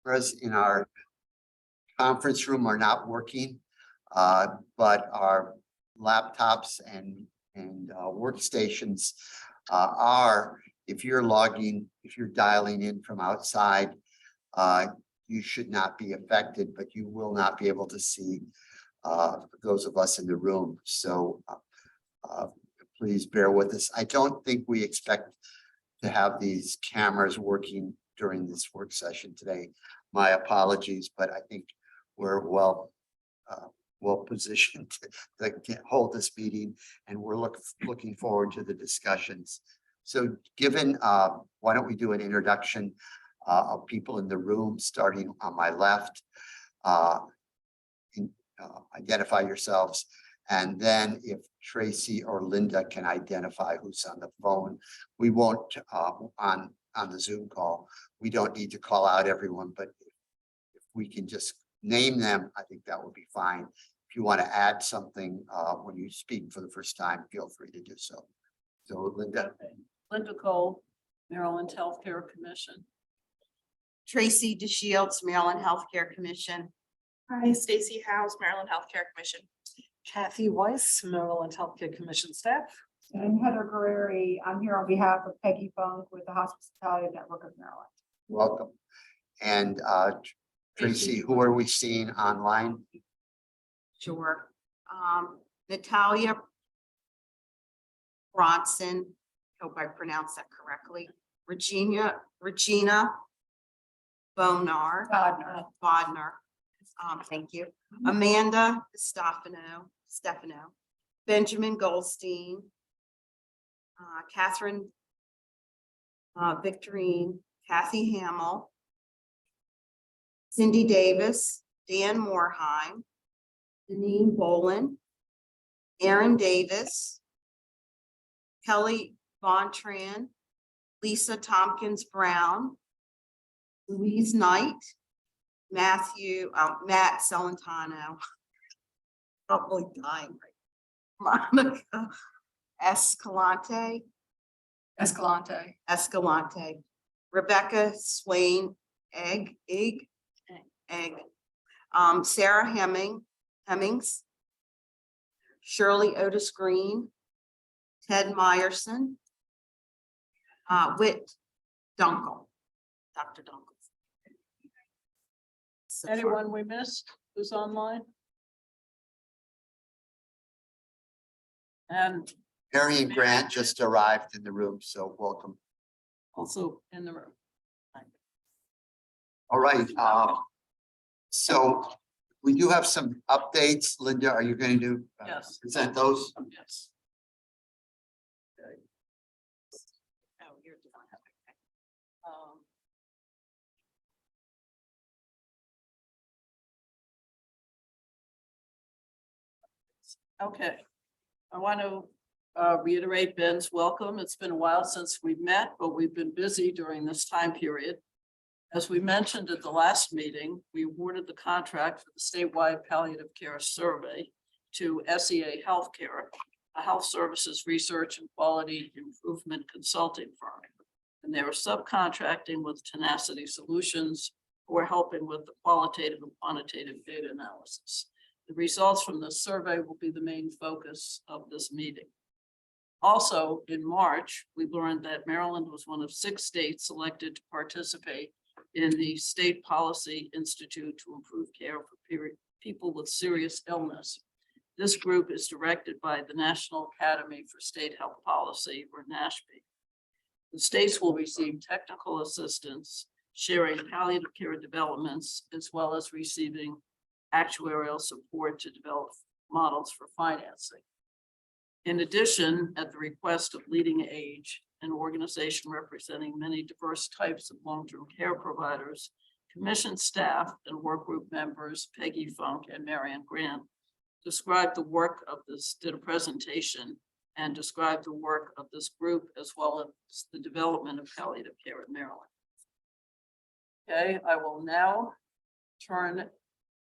cameras in our conference room are not working, but our laptops and workstations are. If you're dialing in from outside, you should not be affected, but you will not be able to see those of us in the room. So please bear with us. I don't think we expect to have these cameras working during this work session today. My apologies, but I think we're well positioned to hold this meeting, and we're looking forward to the discussions. So given, why don't we do an introduction of people in the room, starting on my left. Identify yourselves, and then if Tracy or Linda can identify who's on the phone. We won't on the Zoom call. We don't need to call out everyone, but if we can just name them, I think that would be fine. If you want to add something when you speak for the first time, feel free to do so. So Linda. Okay. Linda Cole, Maryland Healthcare Commission. Tracy DeShields, Maryland Healthcare Commission. Hi, Stacy House, Maryland Healthcare Commission. Kathy Weiss, Maryland Healthcare Commission staff. And Heather Guerreri, I'm here on behalf of Peggy Funk with the Hospitality Network of Maryland. Welcome. And Tracy, who are we seeing online? Sure. Natalia Bronson, hope I pronounced that correctly. Regina Bodnar. Thank you. Amanda Stefano, Benjamin Goldstein, Catherine Victorine, Kathy Hamill, Cindy Davis, Dan Moorheim, Deneen Bolin, Aaron Davis, Kelly Vontran, Lisa Tompkins Brown, Louise Knight, Matt Celentano, probably dying right. Monica Escalante, Rebecca Swain, Egg, Sarah Hemmings, Shirley Otis Green, Ted Meyerson, Whit Dunkel, Dr. Dunkel. Anyone we missed who's online? And Harry and Grant just arrived in the room, so welcome. also in the room. All right. So we do have some updates. Linda, are you going to Yes. present those? Yes. Oh, you're doing Um, Okay, I want to reiterate Ben's welcome. It's been a while since we've met, but we've been busy during this time period. As we mentioned at the last meeting, we awarded the contract for the statewide palliative care survey to SEA Healthcare, a health services research and quality improvement consulting firm. And they were subcontracting with Tenacity Solutions, who are helping with the qualitative and quantitative data analysis. The results from the survey will be the main focus of this meeting. Also, in March, we learned that Maryland was one of 6 states selected to participate in the State Policy Institute to improve care for people with serious illness. This group is directed by the National Academy for State Health Policy, or NASHP. The states will receive technical assistance, sharing palliative care developments, as well as receiving actuarial support to develop models for financing. In addition, at the request of Leading Age, an organization representing many diverse types of long-term care providers, commission staff and work group members, Peggy Funk and Marianne Grant, described the work of this, did a presentation and described the work of this group as well as the development of palliative care in Maryland. Okay, I will now turn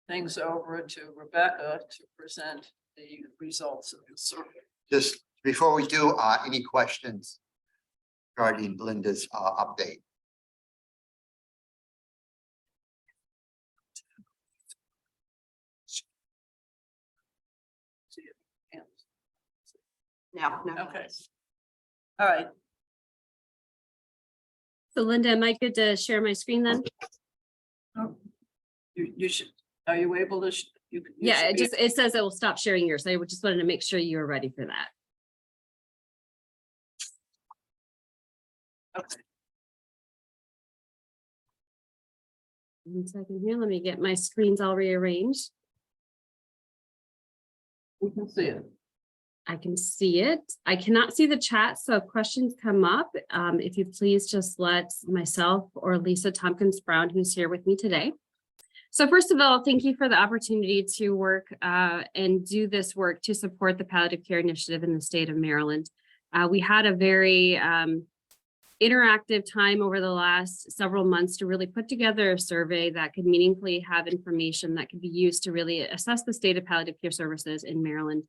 things over to Rebecca to present the results of the survey. Just before we do, any questions regarding Linda's update? No, no. Okay. All right, So Linda, am I good to share my screen then? you should, are you able to? You Yeah, should be- it says it will stop sharing yours. I just wanted to make sure you were ready for that. Okay. 1 second here, let me get my screens all rearranged. We can see it. I can see it. I cannot see the chat, so if questions come up, if you please just let myself or Lisa Tompkins Brown, who's here with me today. So first of all, thank you for the opportunity to work and do this work to support the palliative care initiative in the state of Maryland. We had a very interactive time over the last several months to really put together a survey that could meaningfully have information that could be used to really assess the state of palliative care services in Maryland.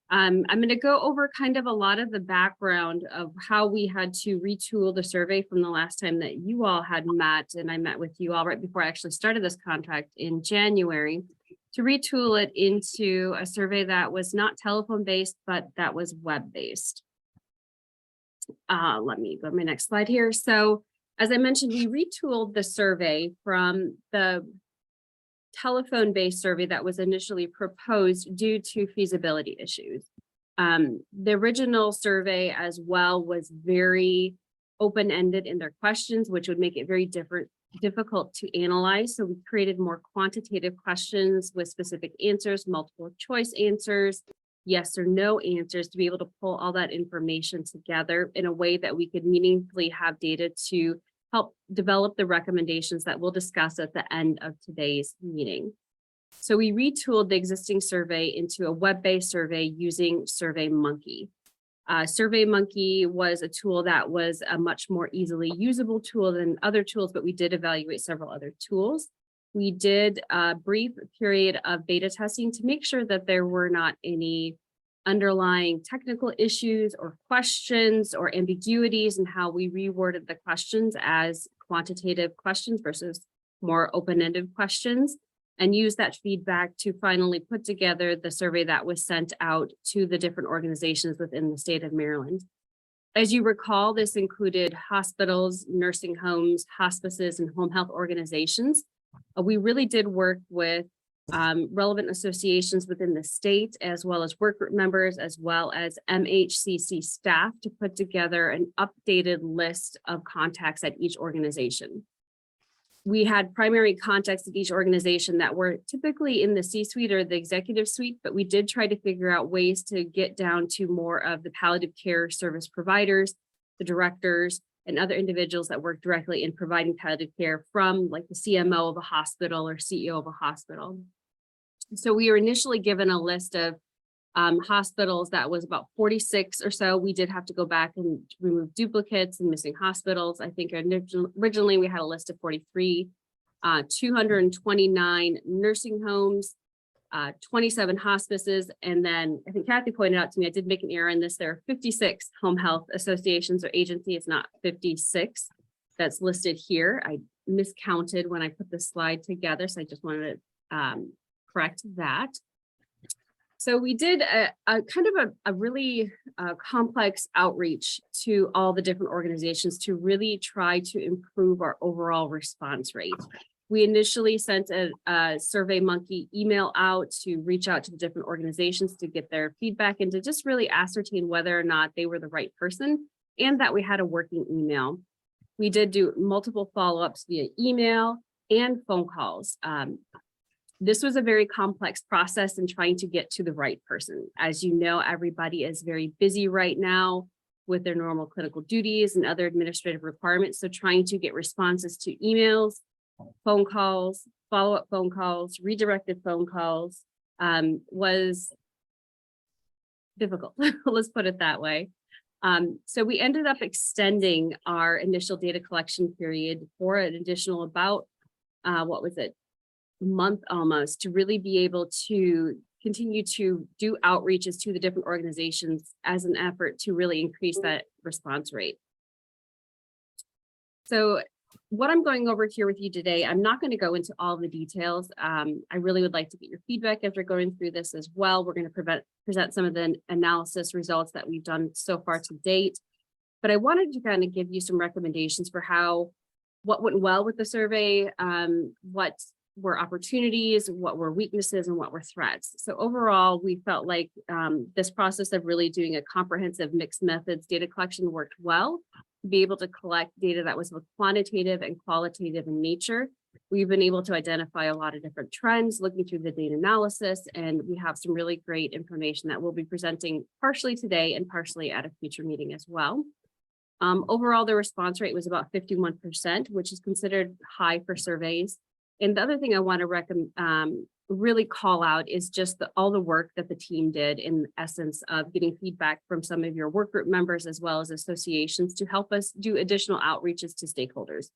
I'm going to go over kind of a lot of the background of how we had to retool the survey from the last time that you all had met, and I met with you all right before I actually started this contract in January, to retool it into a survey that was not telephone-based, but that was web-based. Let me go to my next slide here. So as I mentioned, we retooled the survey from the telephone-based survey that was initially proposed due to feasibility issues. The original survey as well was very open-ended in their questions, which would make it very difficult to analyze. So we created more quantitative questions with specific answers, multiple choice answers, yes or no answers, to be able to pull all that information together in a way that we could meaningfully have data to help develop the recommendations that we'll discuss at the end of today's meeting. So we retooled the existing survey into a web-based survey using SurveyMonkey. SurveyMonkey was a tool that was a much more easily usable tool than other tools, but we did evaluate several other tools. We did a brief period of beta testing to make sure that there were not any underlying technical issues or questions or ambiguities in how we reworded the questions as quantitative questions versus more open-ended questions, and use that feedback to finally put together the survey that was sent out to the different organizations within the state of Maryland. As you recall, this included hospitals, nursing homes, hospices, and home health organizations. We really did work with relevant associations within the state, as well as work group members, as well as MHCC staff, to put together an updated list of contacts at each organization. We had primary contacts at each organization that were typically in the C-suite or the executive suite, but we did try to figure out ways to get down to more of the palliative care service providers, the directors, and other individuals that work directly in providing palliative care, from like the CMO of a hospital or CEO of a hospital. So we were initially given a list of hospitals that was about 46 or so. We did have to go back and remove duplicates and missing hospitals. I think originally we had a list of 43, 229 nursing homes, 27 hospices. And then I think Kathy pointed out to me, I did make an error in this. There are 56 home health associations or agencies, not 56 that's listed here. I miscounted when I put this slide together. So I just wanted to correct that. So we did a kind of a really complex outreach to all the different organizations to really try to improve our overall response rate. We initially sent a SurveyMonkey email out to reach out to the different organizations to get their feedback and to just really ascertain whether or not they were the right person and that we had a working email. We did do multiple follow-ups via email and phone calls. This was a very complex process in trying to get to the right person. As you know, everybody is very busy right now with their normal clinical duties and other administrative requirements. So trying to get responses to emails, phone calls, follow-up phone calls, redirected phone calls was difficult. Let's put it that way. So we ended up extending our initial data collection period for an additional about, month almost, to really be able to continue to do outreaches to the different organizations as an effort to really increase that response rate. So what I'm going over here with you today, I'm not going to go into all the details. I really would like to get your feedback as we're going through this as well. We're going to present some of the analysis results that we've done so far to date. But I wanted to kind of give you some recommendations for what went well with the survey, what were opportunities, what were weaknesses, and what were threats. So overall, we felt like this process of really doing a comprehensive mixed methods data collection worked well to be able to collect data that was both quantitative and qualitative in nature. We've been able to identify a lot of different trends looking through the data analysis, and we have some really great information that we'll be presenting partially today and partially at a future meeting as well. Overall, the response rate was about 51%, which is considered high for surveys. And the other thing I want to really call out is just all the work that the team did in essence of getting feedback from some of your work group members as well as associations to help us do additional outreaches to stakeholders.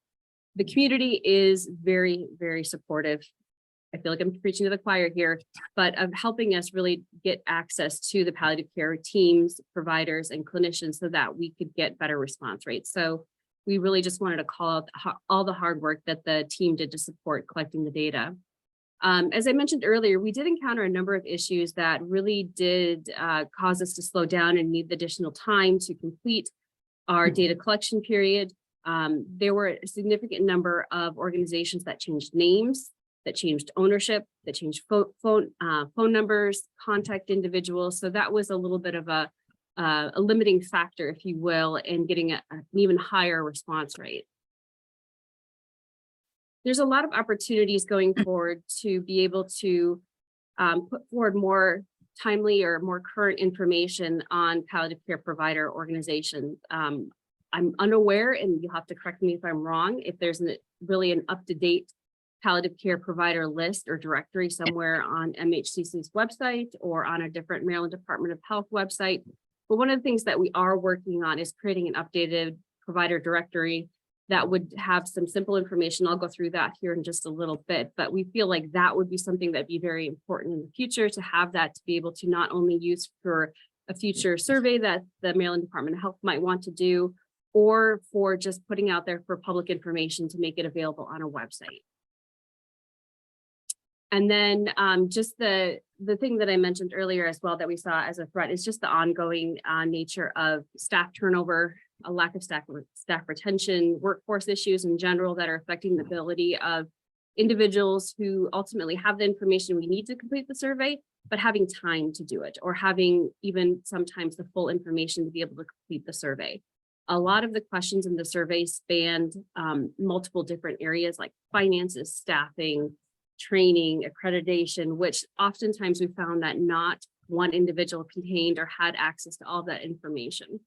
The community is very, very supportive. I feel like I'm preaching to the choir here, but of helping us really get access to the palliative care teams, providers, and clinicians so that we could get better response rates. So we really just wanted to call out all the hard work that the team did to support collecting the data. As I mentioned earlier, we did encounter a number of issues that really did cause us to slow down and need additional time to complete our data collection period. There were a significant number of organizations that changed names, that changed ownership, that changed phone numbers, contact individuals. So that was a little bit of a limiting factor, if you will, in getting an even higher response rate. There's a lot of opportunities going forward to be able to put forward more timely or more current information on palliative care provider organizations. I'm unaware, and you'll have to correct me if I'm wrong, if there's really an up-to-date palliative care provider list or directory somewhere on MHCC's website or on a different Maryland Department of Health website. But one of the things that we are working on is creating an updated provider directory that would have some simple information. I'll go through that here in just a little bit, but we feel like that would be something that'd be very important in the future to have that to be able to not only use for a future survey that the Maryland Department of Health might want to do, or for just putting out there for public information to make it available on a website. And then just the thing that I mentioned earlier as well that we saw as a threat is just the ongoing nature of staff turnover, a lack of staff retention, workforce issues in general that are affecting the ability of individuals who ultimately have the information we need to complete the survey, but having time to do it, or having even sometimes the full information to be able to complete the survey. A lot of the questions in the survey spanned multiple different areas like finances, staffing, training, accreditation, which oftentimes we found that not one individual contained or had access to all that information.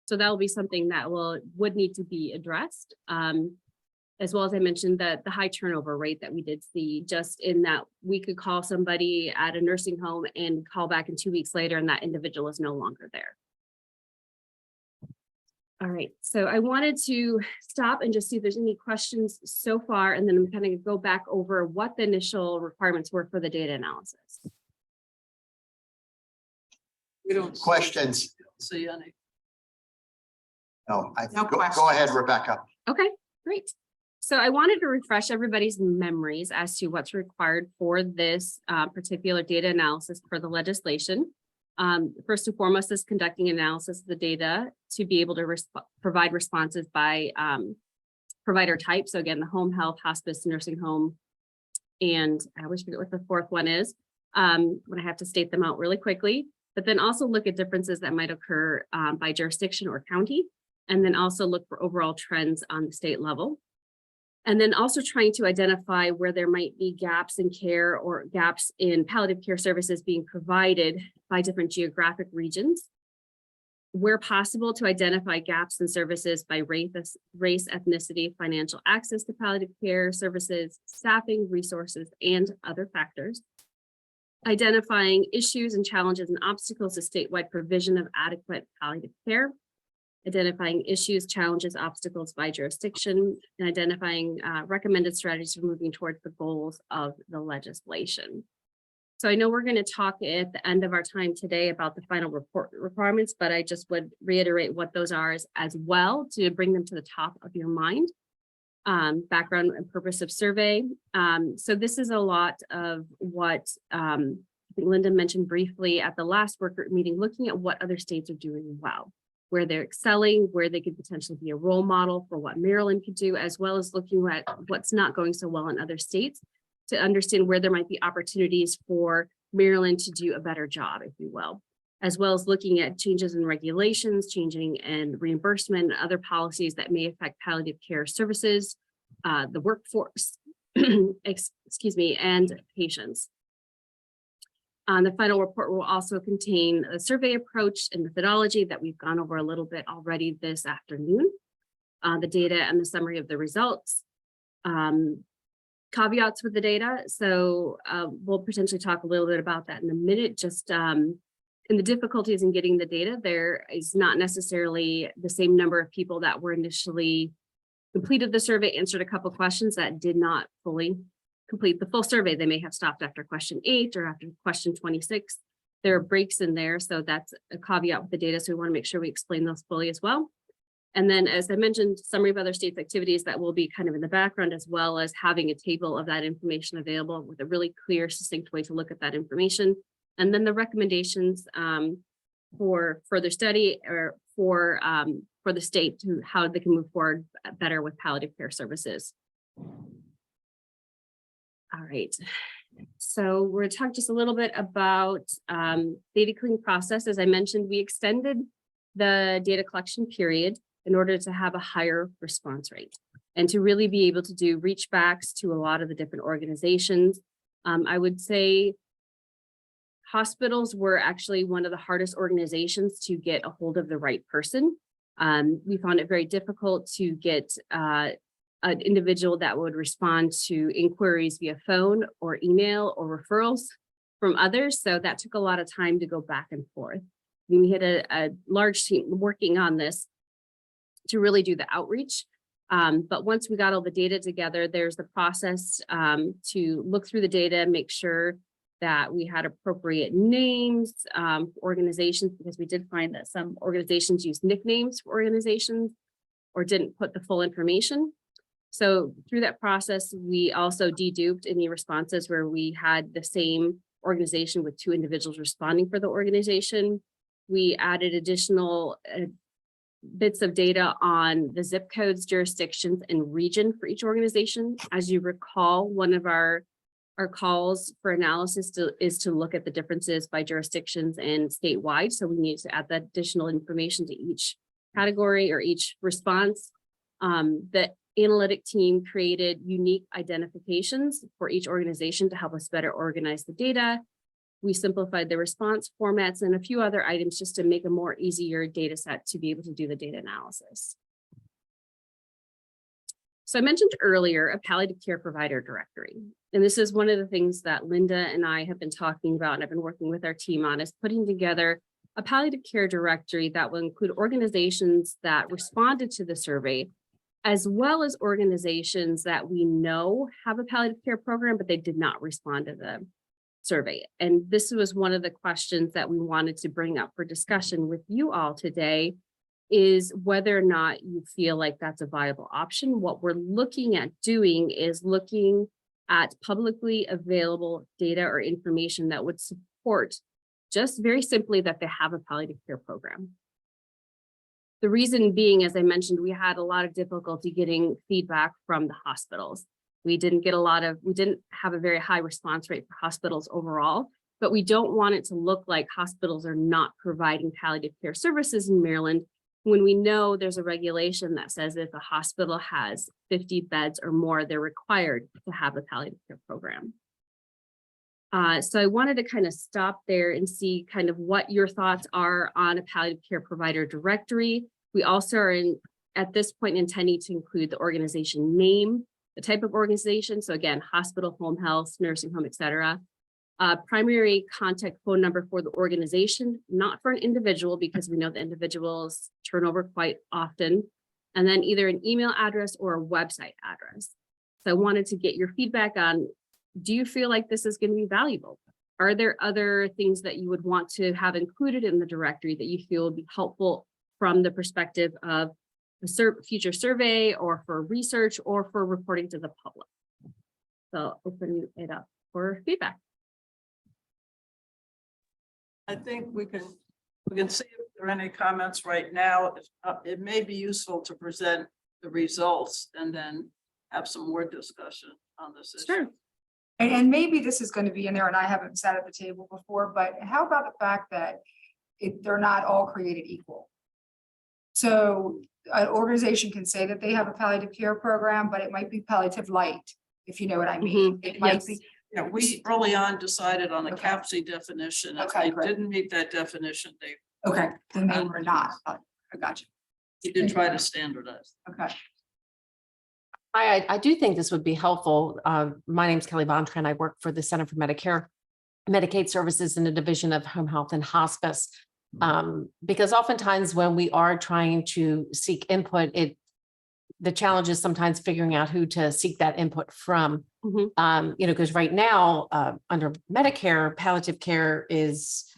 So that will be something that would need to be addressed. As well as I mentioned that the high turnover rate that we did see, just in that we could call somebody at a nursing home and call back in 2 weeks later and that individual is no longer there. All right, so I wanted to stop and just see if there's any questions so far, and then I'm kind of go back over what the initial requirements were for the data analysis. We don't Questions? see any. No, No go ahead, questions. Rebecca. Okay, great. So I wanted to refresh everybody's memories as to what's required for this particular data analysis for the legislation. First and foremost is conducting analysis of the data to be able to provide responses by provider type. So again, the home health, hospice, nursing home, and I always forget what the fourth one is when I have to state them out really quickly, but then also look at differences that might occur by jurisdiction or county, and then also look for overall trends on the state level. And then also trying to identify where there might be gaps in care or gaps in palliative care services being provided by different geographic regions. Where possible, to identify gaps in services by race, ethnicity, financial access to palliative care services, staffing, resources, and other factors. Identifying issues and challenges and obstacles to statewide provision of adequate palliative care. Identifying issues, challenges, obstacles by jurisdiction, and identifying recommended strategies for moving towards the goals of the legislation. So I know we're going to talk at the end of our time today about the final report requirements, but I just would reiterate what those are as well to bring them to the top of your mind. background and purpose of survey. So this is a lot of what I think Linda mentioned briefly at the last workgroup meeting, looking at what other states are doing well, where they're excelling, where they could potentially be a role model for what Maryland could do, as well as looking at what's not going so well in other states to understand where there might be opportunities for Maryland to do a better job, if you will, as well as looking at changes in regulations, changing in reimbursement, and other policies that may affect palliative care services, the workforce, excuse me, and patients. The final report will also contain a survey approach and methodology that we've gone over a little bit already this afternoon, the data and the summary of the results. Caveats with the data. So we'll potentially talk a little bit about that in a minute. Just in the difficulties in getting the data, there is not necessarily the same number of people that were initially completed the survey, answered a couple questions that did not fully complete the full survey. They may have stopped after question 8 or after question 26. There are breaks in there. So that's a caveat with the data. So we want to make sure we explain those fully as well. And then, as I mentioned, summary of other states' activities that will be kind of in the background, as well as having a table of that information available with a really clear, succinct way to look at that information. And then the recommendations for further study or for the state to how they can move forward better with palliative care services. All right. So we're going to talk just a little bit about data cleaning process. As I mentioned, we extended the data collection period in order to have a higher response rate and to really be able to do reach backs to a lot of the different organizations. I would say hospitals were actually one of the hardest organizations to get a hold of the right person. We found it very difficult to get an individual that would respond to inquiries via phone or email or referrals from others. So that took a lot of time to go back and forth. We had a large team working on this to really do the outreach. But once we got all the data together, there's the process to look through the data, make sure that we had appropriate names for organizations, because we did find that some organizations use nicknames for organizations or didn't put the full information. So through that process, we also deduped any responses where we had the same organization with 2 individuals responding for the organization. We added additional bits of data on the zip codes, jurisdictions, and region for each organization. As you recall, one of our calls for analysis is to look at the differences by jurisdictions and statewide. So we need to add that additional information to each category or each response. The analytic team created unique identifications for each organization to help us better organize the data. We simplified the response formats and a few other items just to make a more easier data set to be able to do the data analysis. So I mentioned earlier a palliative care provider directory. And this is one of the things that Linda and I have been talking about and I've been working with our team on, is putting together a palliative care directory that will include organizations that responded to the survey, as well as organizations that we know have a palliative care program, but they did not respond to the survey. And this was one of the questions that we wanted to bring up for discussion with you all today, is whether or not you feel like that's a viable option. What we're looking at doing is looking at publicly available data or information that would support just very simply that they have a palliative care program. The reason being, as I mentioned, we had a lot of difficulty getting feedback from the hospitals. We didn't have a very high response rate for hospitals overall, but we don't want it to look like hospitals are not providing palliative care services in Maryland when we know there's a regulation that says if a hospital has 50 beds or more, they're required to have a palliative care program. So I wanted to kind of stop there and see kind of what your thoughts are on a palliative care provider directory. We also are at this point intending to include the organization name, the type of organization. So again, hospital, home health, nursing home, et cetera. Primary contact phone number for the organization, not for an individual, because we know the individuals turn over quite often. And then either an email address or a website address. So I wanted to get your feedback on, do you feel like this is going to be valuable? Are there other things that you would want to have included in the directory that you feel would be helpful from the perspective of future survey or for research or for reporting to the public. So I'll open it up for feedback. I think we can see if there are any comments right now. It may be useful to present the results and then have some more discussion on this issue. Sure. And maybe this is going to be in there and I haven't sat at the table before, but how about the fact that they're not all created equal? So an organization can say that they have a palliative care program, but it might be palliative light, if you know what I mean. It might Yes. be, Yeah, we early on decided on a Okay. CAPC definition. If Okay, they great. didn't meet that definition, they okay, then they were not. I got you. did try to standardize. Okay. I do think this would be helpful. My name's Kelly Bontrain. I work for the Center for Medicaid Services in the Division of Home Health and Hospice. Because oftentimes when we are trying to seek input, the challenge is sometimes figuring out who to seek that input from. Mhm. Because right now, under Medicare, palliative care is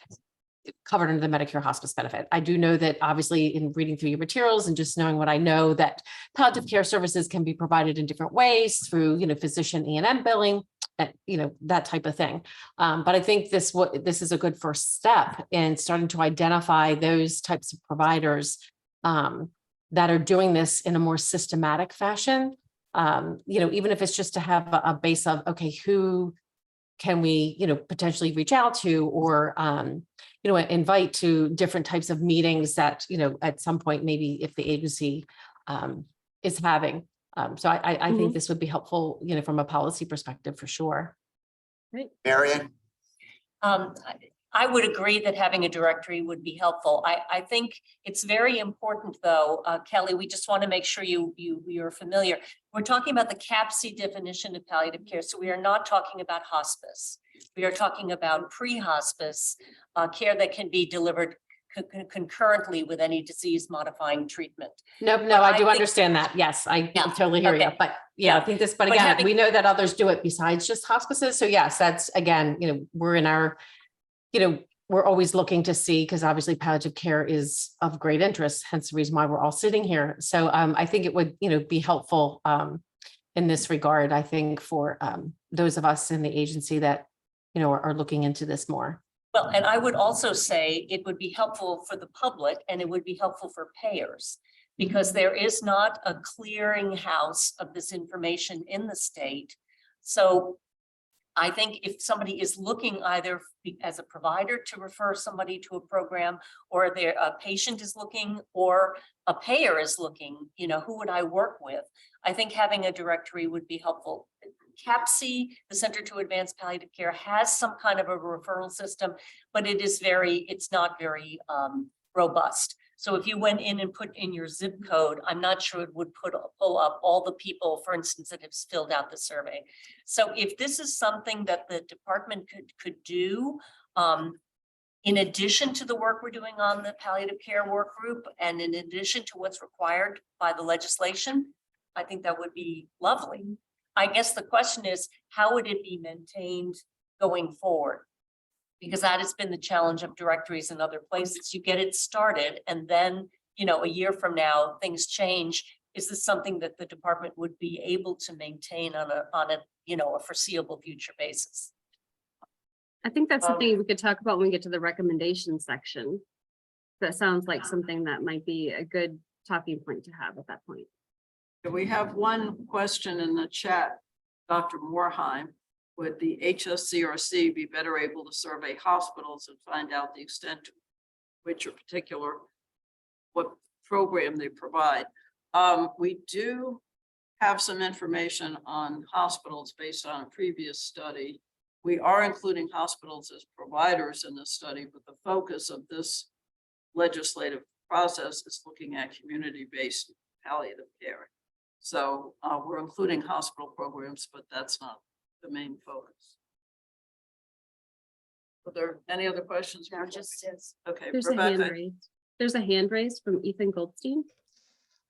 covered under the Medicare hospice benefit. I do know that obviously in reading through your materials and just knowing what I know, that palliative care services can be provided in different ways through, physician E&M billing, that type of thing. But I think this is a good first step in starting to identify those types of providers that are doing this in a more systematic fashion. Even if it's just to have a base of, okay, who can we, potentially reach out to or, invite to different types of meetings that, at some point, maybe if the agency is having. So I think this would be helpful, from a policy perspective for sure. Marion? I would agree that having a directory would be helpful. I think it's very important, though, Kelly, we just want to make sure you're familiar. We're talking about the CAPC definition of palliative care. So we are not talking about hospice. We are talking about pre-hospice care that can be delivered concurrently with any disease modifying treatment. No, I do understand that. Yes, I Yeah, totally hear you. okay. But yeah, I think but again, we know that others do it besides just hospices. So yes, that's again, we're in our, we're always looking to see, because obviously palliative care is of great interest, hence the reason why we're all sitting here. So I think it would, be helpful in this regard, I think, for those of us in the agency that, are looking into this more. Well, and I would also say it would be helpful for the public and it would be helpful for payers, because there is not a clearinghouse of this information in the state. So I think if somebody is looking either as a provider to refer somebody to a program, or a patient is looking, or a payer is looking, who would I work with? I think having a directory would be helpful. CAPC, the Center to Advance Palliative Care, has some kind of a referral system, but it's not very robust. So if you went in and put in your zip code, I'm not sure it would pull up all the people, for instance, that have filled out the survey. So if this is something that the department could do, in addition to the work we're doing on the palliative care work group, and in addition to what's required by the legislation, I think that would be lovely. I guess the question is, how would it be maintained going forward? Because that has been the challenge of directories in other places. You get it started and then, a year from now, things change. Is this something that the department would be able to maintain on a foreseeable future basis? I think that's something we could talk about when we get to the recommendation section. That sounds like something that might be a good talking point to have at that point. We have one question in the chat, Dr. Moorheim. Would the HSCRC be better able to survey hospitals and find out the extent to which or what program they provide? We do have some information on hospitals based on a previous study. We are including hospitals as providers in this study, but the focus of this legislative process is looking at community-based palliative care. So we're including hospital programs, but that's not the main focus. Are there any other questions? No, just is. Okay, There's a hand Rebecca. raised. There's a hand raised from Ethan Goldstein.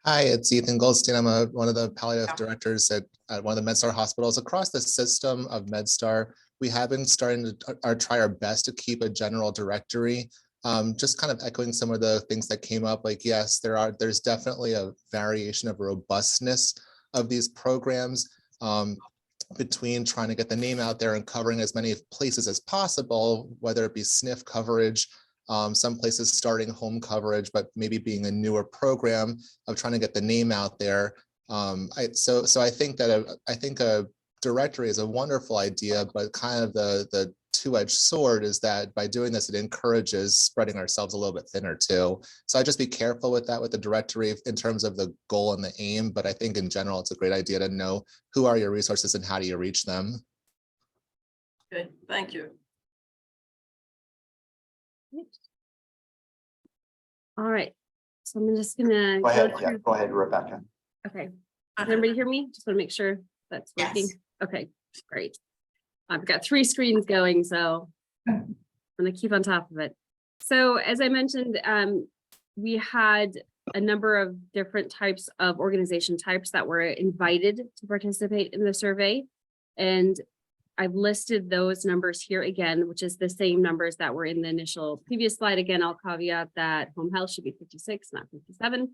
Hi, it's Ethan Goldstein. I'm one of the palliative directors at one of the MedStar hospitals. Across the system of MedStar, we have been starting to try our best to keep a general directory Just kind of echoing some of the things that came up, like, yes, there's definitely a variation of robustness of these programs between trying to get the name out there and covering as many places as possible, whether it be SNF coverage, some places starting home coverage, but maybe being a newer program of trying to get the name out there. So I think that a directory is a wonderful idea, but kind of the two-edged sword is that by doing this, it encourages spreading ourselves a little bit thinner too. So I just be careful with that with the directory in terms of the goal and the aim. But I think in general, it's a great idea to know who are your resources and how do you reach them. Okay, thank you. All right, so I'm just gonna. Go ahead, through- yeah, go ahead, Rebecca. Okay, does everybody hear me? Just want to make sure that's working. Yes. Okay, great. I've got 3 screens going, so I'm gonna keep on top of it. So as I mentioned, we had a number of different types of organization types that were invited to participate in the survey. And I've listed those numbers here again, which is the same numbers that were in the initial previous slide. Again, I'll caveat that home health should be 56, not 57.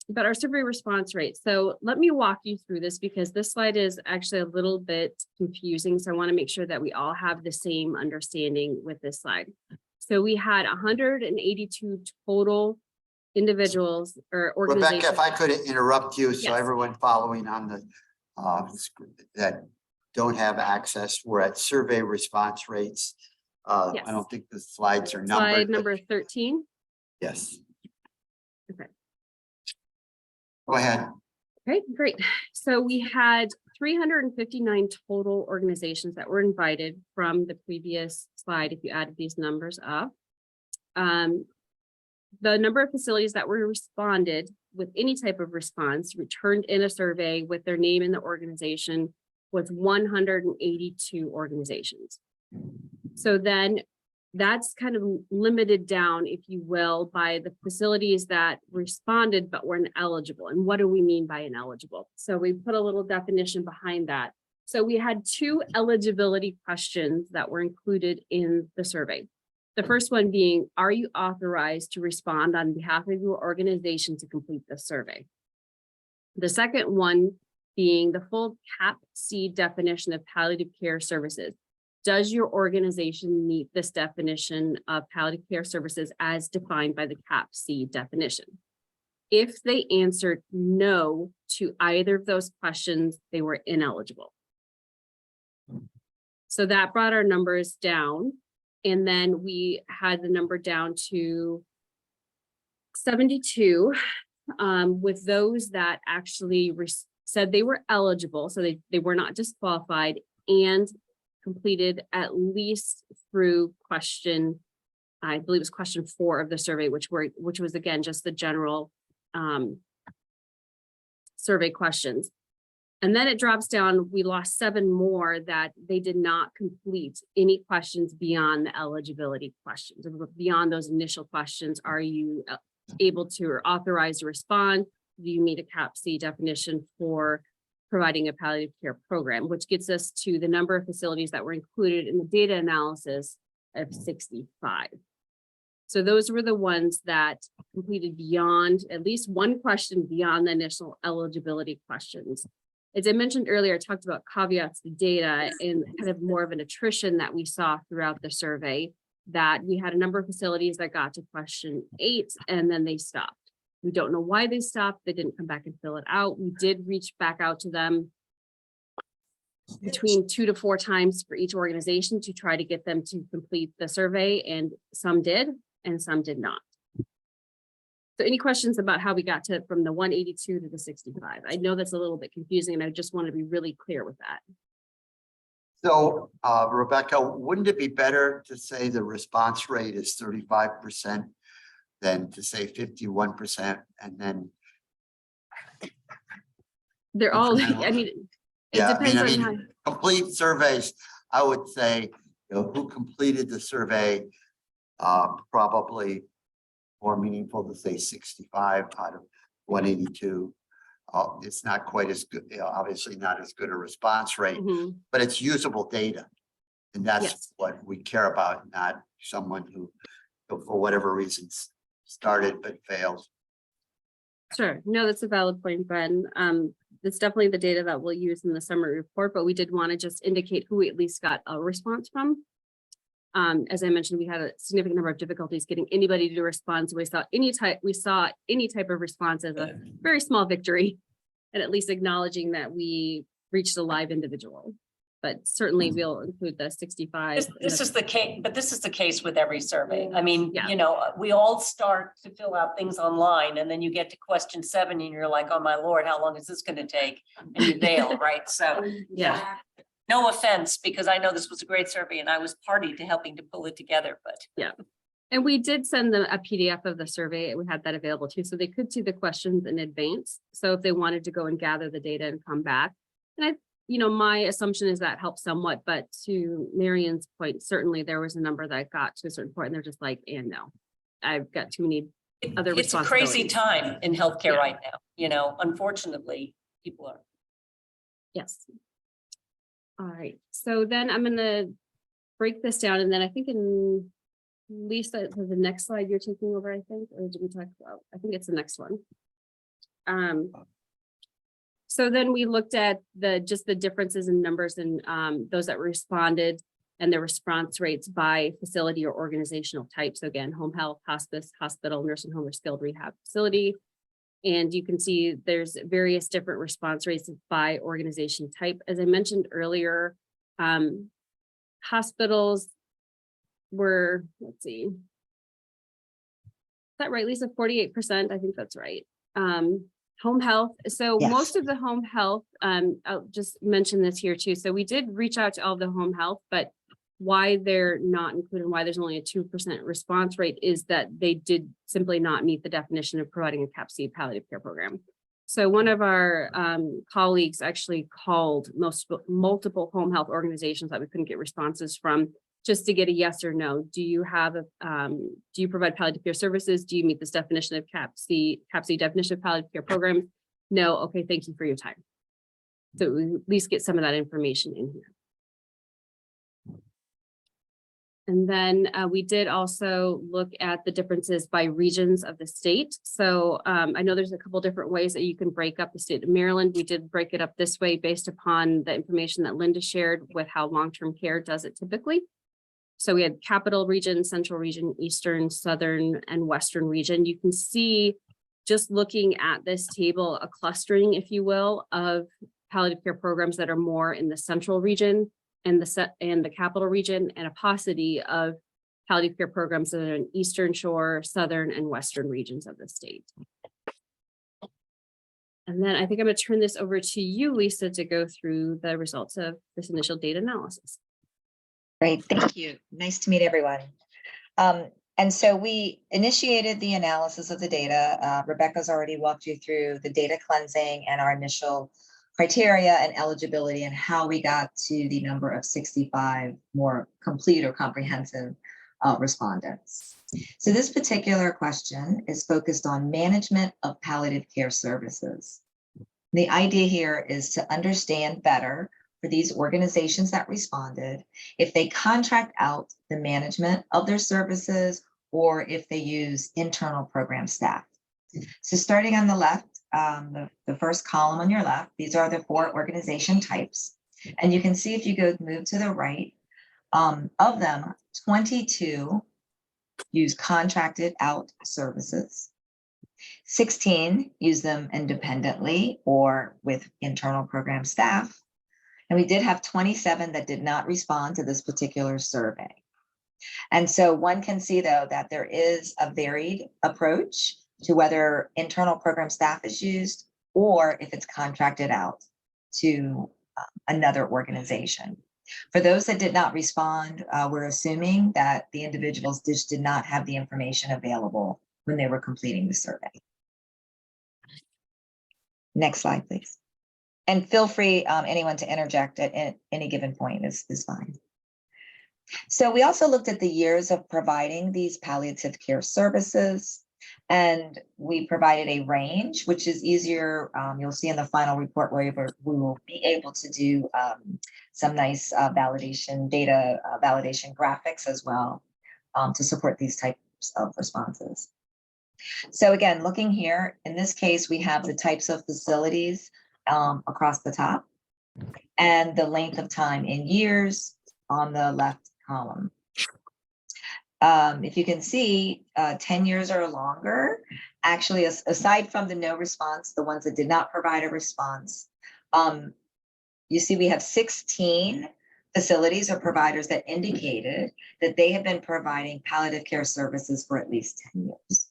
But our survey response rate. So let me walk you through this because this slide is actually a little bit confusing. So I want to make sure that we all have the same understanding with this slide. So we had 182 total individuals or organizations. Rebecca, if I could interrupt you, so Yes. everyone following on the that don't have access, we're at survey response rates. Yes. I don't think the slides are numbered. Slide but number 13. Yes. Okay. Go ahead. Okay, great. So we had 359 total organizations that were invited from the previous slide, if you added these numbers up. The number of facilities that were responded with any type of response returned in a survey with their name in the organization was 182 organizations. So then that's kind of limited down, if you will, by the facilities that responded but were ineligible. And what do we mean by ineligible? So we put a little definition behind that. So we had 2 eligibility questions that were included in the survey. The first one being, are you authorized to respond on behalf of your organization to complete the survey? The second one being the full CAP-C definition of palliative care services. Does your organization meet this definition of palliative care services as defined by the CAP-C definition? If they answered no to either of those questions, they were ineligible. So that brought our numbers down. And then we had the number down to 72 with those that actually said they were eligible. So they were not disqualified and completed at least through question, I believe it was question 4 of the survey, which was again, just the general survey questions. And then it drops down, we lost 7 more that they did not complete any questions beyond the eligibility questions. Beyond those initial questions, are you able to or authorized to respond? Do you meet a CAP-C definition for providing a palliative care program, which gets us to the number of facilities that were included in the data analysis of 65. So those were the ones that completed beyond at least one question beyond the initial eligibility questions. As I mentioned earlier, I talked about caveats to data and kind of more of an attrition that we saw throughout the survey, that we had a number of facilities that got to question 8 and then they stopped. We don't know why they stopped. They didn't come back and fill it out. We did reach back out to them between 2 to 4 times for each organization to try to get them to complete the survey, and some did and some did not. So any questions about how we got to from the 182 to the 65? I know that's a little bit confusing and I just want to be really clear with that. So Rebecca, wouldn't it be better to say the response rate is 35% than to say 51% and then? They're all, I mean, it Yeah, depends on how. complete surveys, I would say, who completed the survey, probably more meaningful to say 65 out of 182. It's not quite as good, obviously not as good a response rate, Mhm. but it's usable data. And that's Yes. what we care about, not someone who, for whatever reasons, started but failed. Sure. No, that's a valid point, Ben. That's definitely the data that we'll use in the summary report, but we did want to just indicate who we at least got a response from. As I mentioned, we had a significant number of difficulties getting anybody to respond. So we saw any type of response as a very small victory, and at least acknowledging that we reached a live individual. But certainly we'll include the 65. This is the case, but this is the case with every survey. I mean, Yeah. you know, we all start to fill out things online and then you get to question 7 and you're like, oh my Lord, how long is this going to take? And you bail, right? So Yeah. no offense, because I know this was a great survey and I was party to helping to pull it together, but. Yeah. And we did send them a PDF of the survey. We had that available too, so they could see the questions in advance. So if they wanted to go and gather the data and come back. And my assumption is that helps somewhat, but to Marion's point, certainly there was a number that got to a certain point and they're just like, and no, I've got too many other It's a crazy responsibilities. time in healthcare Yeah. right now, unfortunately, people are. Yes. All right, so then I'm gonna break this down, and then I think in Lisa, the next slide you're taking over, I think, or did we talk about? I think it's the next one. So then we looked at just the differences in numbers and those that responded and their response rates by facility or organizational types. So again, home health, hospice, hospital, nursing home, or skilled rehab facility. And you can see there's various different response rates by organization type. As I mentioned earlier, hospitals were, let's see. Is that right, Lisa? 48%, I think that's right. Home health. So Yes. most of the home health, I'll just mention this here too. So we did reach out to all the home health, but why they're not included, why there's only a 2% response rate is that they did simply not meet the definition of providing a CAP-C palliative care program. So one of our colleagues actually called multiple home health organizations that we couldn't get responses from, just to get a yes or no. Do you provide palliative care services? Do you meet this definition of CAP-C definition of palliative care program? No. Okay, thank you for your time. So we at least get some of that information in here. And then we did also look at the differences by regions of the state. So I know there's a couple different ways that you can break up the state of Maryland. We did break it up this way based upon the information that Linda shared with how long-term care does it typically. So we had capital region, central region, eastern, southern, and western region. You can see just looking at this table, a clustering, if you will, of palliative care programs that are more in the central region and the capital region, and a paucity of palliative care programs that are in eastern shore, southern, and western regions of the state. And then I think I'm going to turn this over to you, Lisa, to go through the results of this initial data analysis. Great, thank you. Nice to meet everyone. And so we initiated the analysis of the data. Rebecca's already walked you through the data cleansing and our initial criteria and eligibility and how we got to the number of 65 more complete or comprehensive respondents. So this particular question is focused on management of palliative care services. The idea here is to understand better for these organizations that responded, if they contract out the management of their services or if they use internal program staff. So starting on the left, the first column on your left, these are the 4 organization types. And you can see if you move to the right, of them, 22 use contracted out services. 16 use them independently or with internal program staff. And we did have 27 that did not respond to this particular survey. And so one can see, though, that there is a varied approach to whether internal program staff is used or if it's contracted out to another organization. For those that did not respond, we're assuming that the individuals just did not have the information available when they were completing the survey. Next slide, please. And feel free, anyone, to interject at any given point is fine. So we also looked at the years of providing these palliative care services, and we provided a range, which is easier. You'll see in the final report where we will be able to do some nice validation data, validation graphics as well. to support these types of responses. So again, looking here, in this case, we have the types of facilities across the top and the length of time in years on the left column. If you can see, 10 years or longer, actually, aside from the no response, the ones that did not provide a response, you see we have 16 facilities or providers that indicated that they have been providing palliative care services for at least 10 years.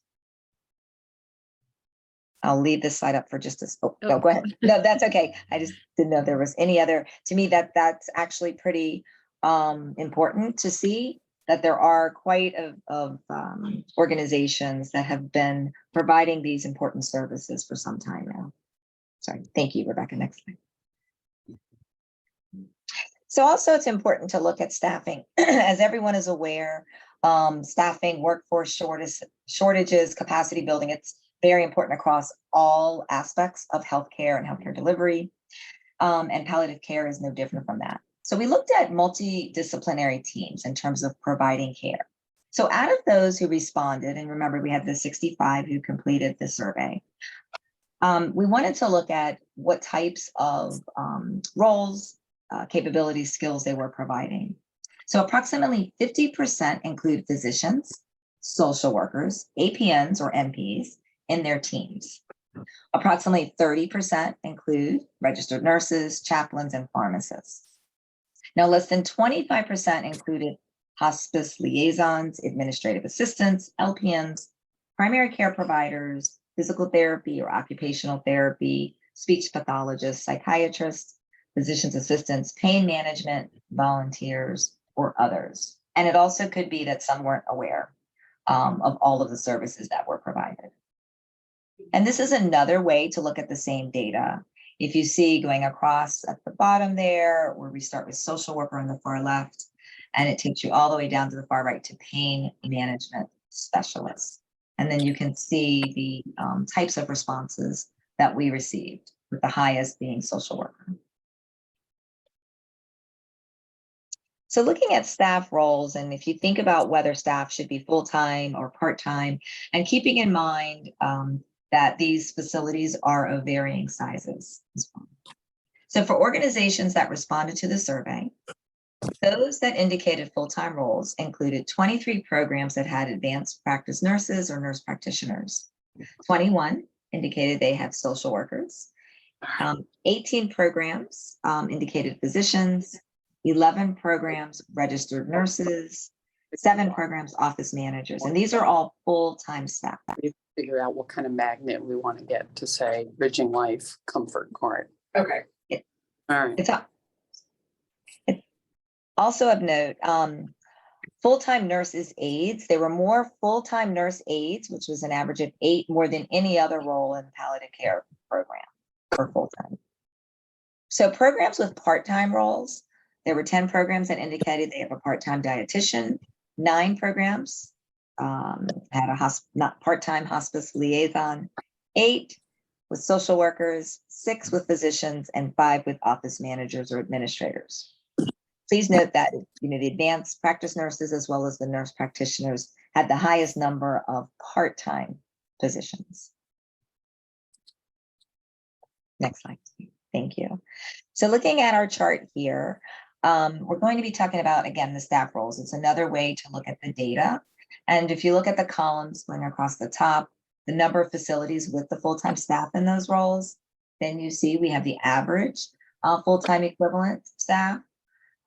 I'll leave this slide up for just a, no, go ahead. No, that's okay. I just didn't know if there was any other, to me, that's actually pretty important to see that there are quite of organizations that have been providing these important services for some time now. Sorry, thank you, Rebecca. Next slide. So also it's important to look at staffing. As everyone is aware, staffing, workforce shortages, capacity building, it's very important across all aspects of healthcare and healthcare delivery. And palliative care is no different from that. So we looked at multidisciplinary teams in terms of providing care. So out of those who responded, and remember we had the 65 who completed the survey, we wanted to look at what types of roles, capabilities, skills they were providing. So approximately 50% include physicians, social workers, APNs or NPs in their teams. Approximately 30% include registered nurses, chaplains, and pharmacists. Now, less than 25% included hospice liaisons, administrative assistants, LPNs, primary care providers, physical therapy or occupational therapy, speech pathologists, psychiatrists, physician's assistants, pain management, volunteers, or others. And it also could be that some weren't aware of all of the services that were provided. And this is another way to look at the same data. If you see going across at the bottom there, where we start with social worker on the far left, and it takes you all the way down to the far right to pain management specialists. And then you can see the types of responses that we received, with the highest being social worker. So looking at staff roles, and if you think about whether staff should be full-time or part-time, and keeping in mind that these facilities are of varying sizes as well. So for organizations that responded to the survey, those that indicated full-time roles included 23 programs that had advanced practice nurses or nurse practitioners. 21 indicated they had social workers. 18 programs indicated physicians. 11 programs registered nurses. 7 programs office managers. And these are all full-time staff. Figure out what kind of magnet we want to get to say Bridging Life Comfort Court. Okay. All right. It's up. Also of note, full-time nurses aides, there were more full-time nurse aides, which was an average of 8 more than any other role in the palliative care program for full-time. So programs with part-time roles, there were 10 programs that indicated they have a part-time dietitian, 9 programs had a not part-time hospice liaison, 8 with social workers, 6 with physicians, and 5 with office managers or administrators. Please note that the advanced practice nurses as well as the nurse practitioners had the highest number of part-time positions. Next slide. Thank you. So looking at our chart here, we're going to be talking about, again, the staff roles. It's another way to look at the data. And if you look at the columns going across the top, the number of facilities with the full-time staff in those roles, then you see we have the average full-time equivalent staff,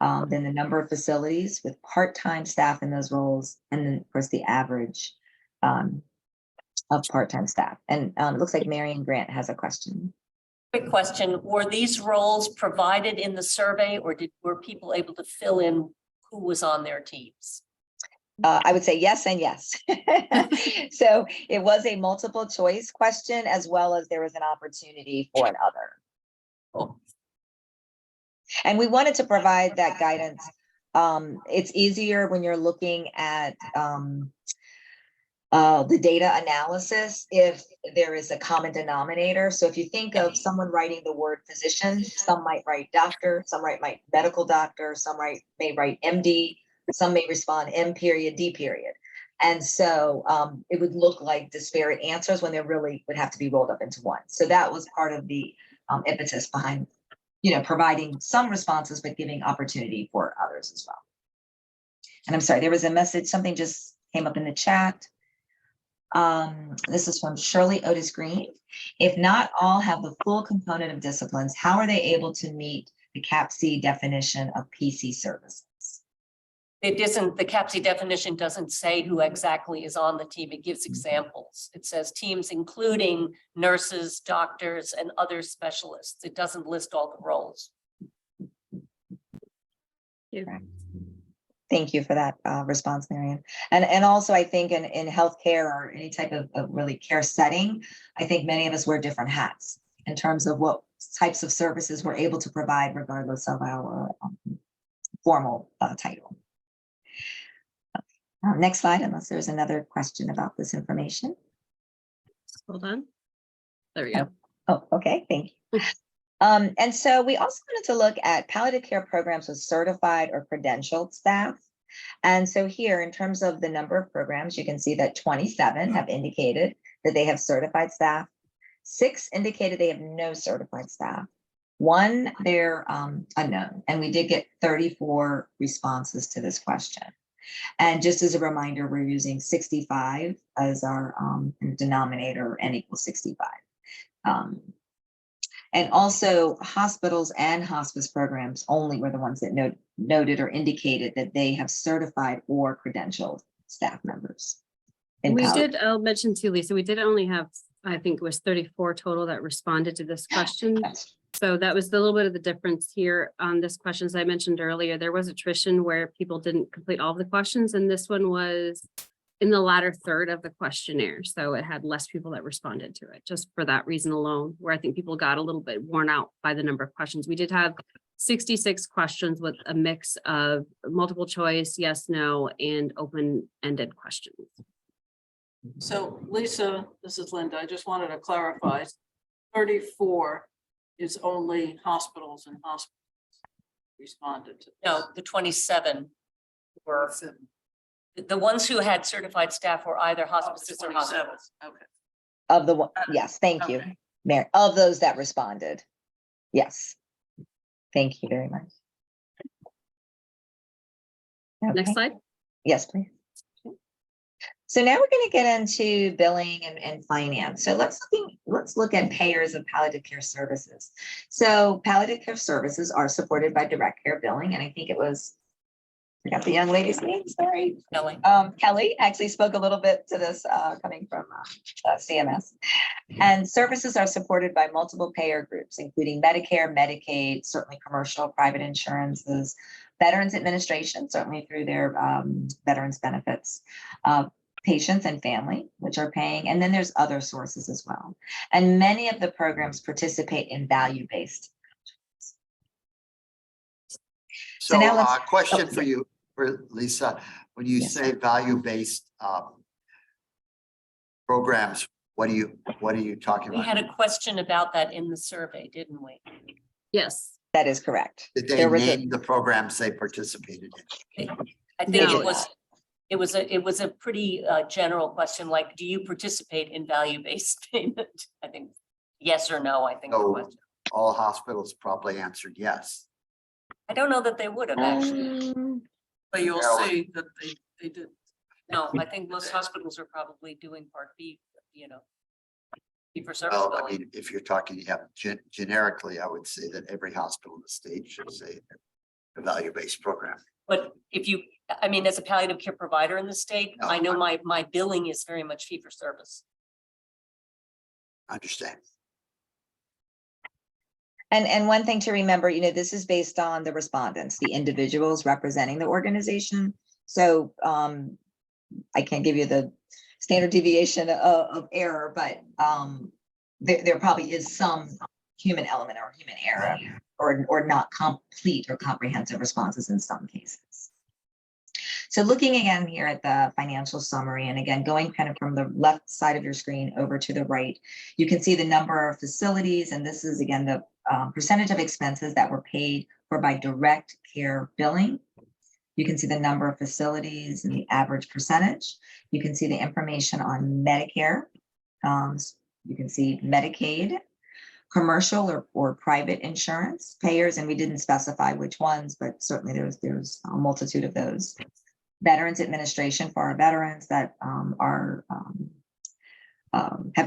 then the number of facilities with part-time staff in those roles, and then of course the average of part-time staff. And it looks like Marion Grant has a question. Quick question, were these roles provided in the survey or were people able to fill in who was on their teams? I would say yes and yes. So it was a multiple choice question as well as there was an opportunity for an other. Cool. And we wanted to provide that guidance. It's easier when you're looking at the data analysis if there is a common denominator. So if you think of someone writing the word physician, some might write doctor, some might write medical doctor, some may write MD. Some may respond M period, D period. And so it would look like disparate answers when they really would have to be rolled up into one. So that was part of the impetus behind, providing some responses, but giving opportunity for others as well. And I'm sorry, there was a message, something just came up in the chat. This is from Shirley Otis Green. If not all have the full component of disciplines, how are they able to meet the CAPC definition of PC services? It isn't, the CAPC definition doesn't say who exactly is on the team. It gives examples. It says teams including nurses, doctors, and other specialists. It doesn't list all the roles. Thank you for that response, Marian. And also I think in healthcare or any type of really care setting, I think many of us wear different hats in terms of what types of services we're able to provide regardless of our formal title. Next slide, unless there's another question about this information. Hold on. There we go. Oh, okay, thank you. And so we also wanted to look at palliative care programs with certified or credentialed staff. And so here, in terms of the number of programs, you can see that 27 have indicated that they have certified staff. 6 indicated they have no certified staff. 1, they're unknown. And we did get 34 responses to this question. And just as a reminder, we're using 65 as our denominator, n equals 65. And also hospitals and hospice programs only were the ones that noted or indicated that they have certified or credentialed staff members. I'll mention too, Lisa, we did only have, I think it was 34 total that responded to this question. So that was the little bit of the difference here on this question. As I mentioned earlier, there was attrition where people didn't complete all of the questions, and this one was in the latter third of the questionnaire. So it had less people that responded to it, just for that reason alone, where I think people got a little bit worn out by the number of questions. We did have 66 questions with a mix of multiple choice, yes, no, and open-ended questions. So Lisa, this is Linda. I just wanted to clarify. 34 is only hospitals and hospitals responded to. No, the 27 were, the ones who had certified staff were either hospices or hospitals. Okay. Of the one, yes, thank you, Okay. Mary. Of those that responded. Yes. Thank you very much. Next Okay. slide. Yes, please. So now we're going to get into billing and finance. So let's look at payers of palliative care services. So palliative care services are supported by direct care billing, and I think it was, I forgot the young lady's name, sorry. Kelly. Kelly actually spoke a little bit to this coming from CMS. And services are supported by multiple payer groups, including Medicare, Medicaid, certainly commercial, private insurances, Veterans Administration, certainly through their veterans benefits, patients and family, which are paying, and then there's other sources as well. And many of the programs participate in value-based. So now let's- question oh, for you, for Lisa, when you Yes. say value-based programs, what are you talking We about? had a question about that in the survey, didn't we? Yes. That is correct. Did they There was name the programs they participated in? I think No. it was a pretty general question, like, do you participate in value-based payment? I think yes or no, I think. the So question. all hospitals probably answered yes. I don't know that they would have actually. But you'll Yeah. see that they did. No, I think most hospitals are probably doing Part B, fee for service Well, I billing. mean, if you're talking, generically, I would say that every hospital in the state should say a value-based program. But if you, I mean, as a palliative care provider in the state, No, I know my billing is very much fee for service. Understand? And one thing to remember, this is based on the respondents, the individuals representing the organization. So I can't give you the standard deviation of error, but there probably is some human element or human error or not complete or comprehensive responses in some cases. So looking again here at the financial summary, and again, going kind of from the left side of your screen over to the right, you can see the number of facilities, and this is again the percentage of expenses that were paid for by direct care billing. You can see the number of facilities and the average percentage. You can see the information on Medicare. You can see Medicaid, commercial or private insurance payers, and we didn't specify which ones, but certainly there's a multitude of those. Veterans Administration for our veterans that have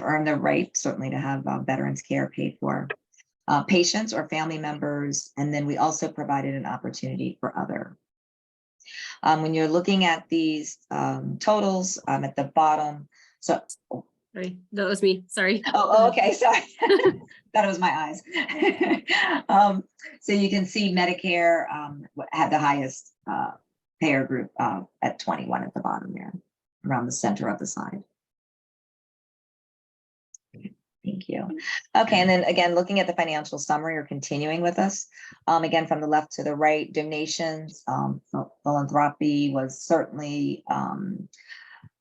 earned the right certainly to have veterans care paid for. Patients or family members, and then we also provided an opportunity for other. When you're looking at these totals at the bottom, so Sorry, that was me. Sorry. oh, okay, sorry. Thought it was my eyes. So you can see Medicare had the highest payer group at 21 at the bottom there, around the center of the slide. Thank you. Okay, and then again, looking at the financial summary or continuing with us, again, from the left to the right, donations, philanthropy was certainly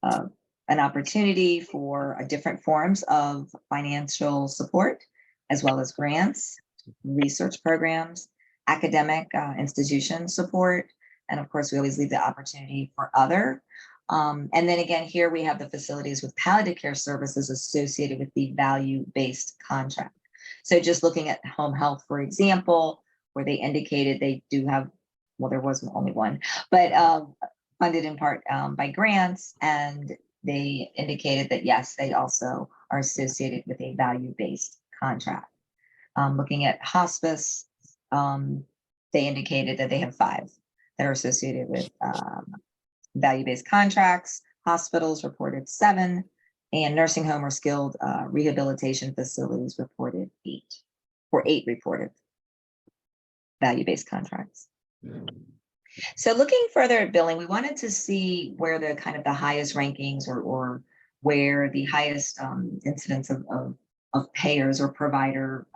an opportunity for different forms of financial support, as well as grants, research programs, academic institution support, and of course, we always leave the opportunity for other. And then again, here we have the facilities with palliative care services associated with the value-based contract. So just looking at home health, for example, where they indicated they do have, well, there was only one, but funded in part by grants, and they indicated that yes, they also are associated with a value-based contract. Looking at hospice, they indicated that they have 5 that are associated with value-based contracts. Hospitals reported 7, and nursing home or skilled rehabilitation facilities reported 8, or 8 reported value-based contracts. So looking further at billing, we wanted to see where the kind of the highest rankings or where the highest incidence of payers or provider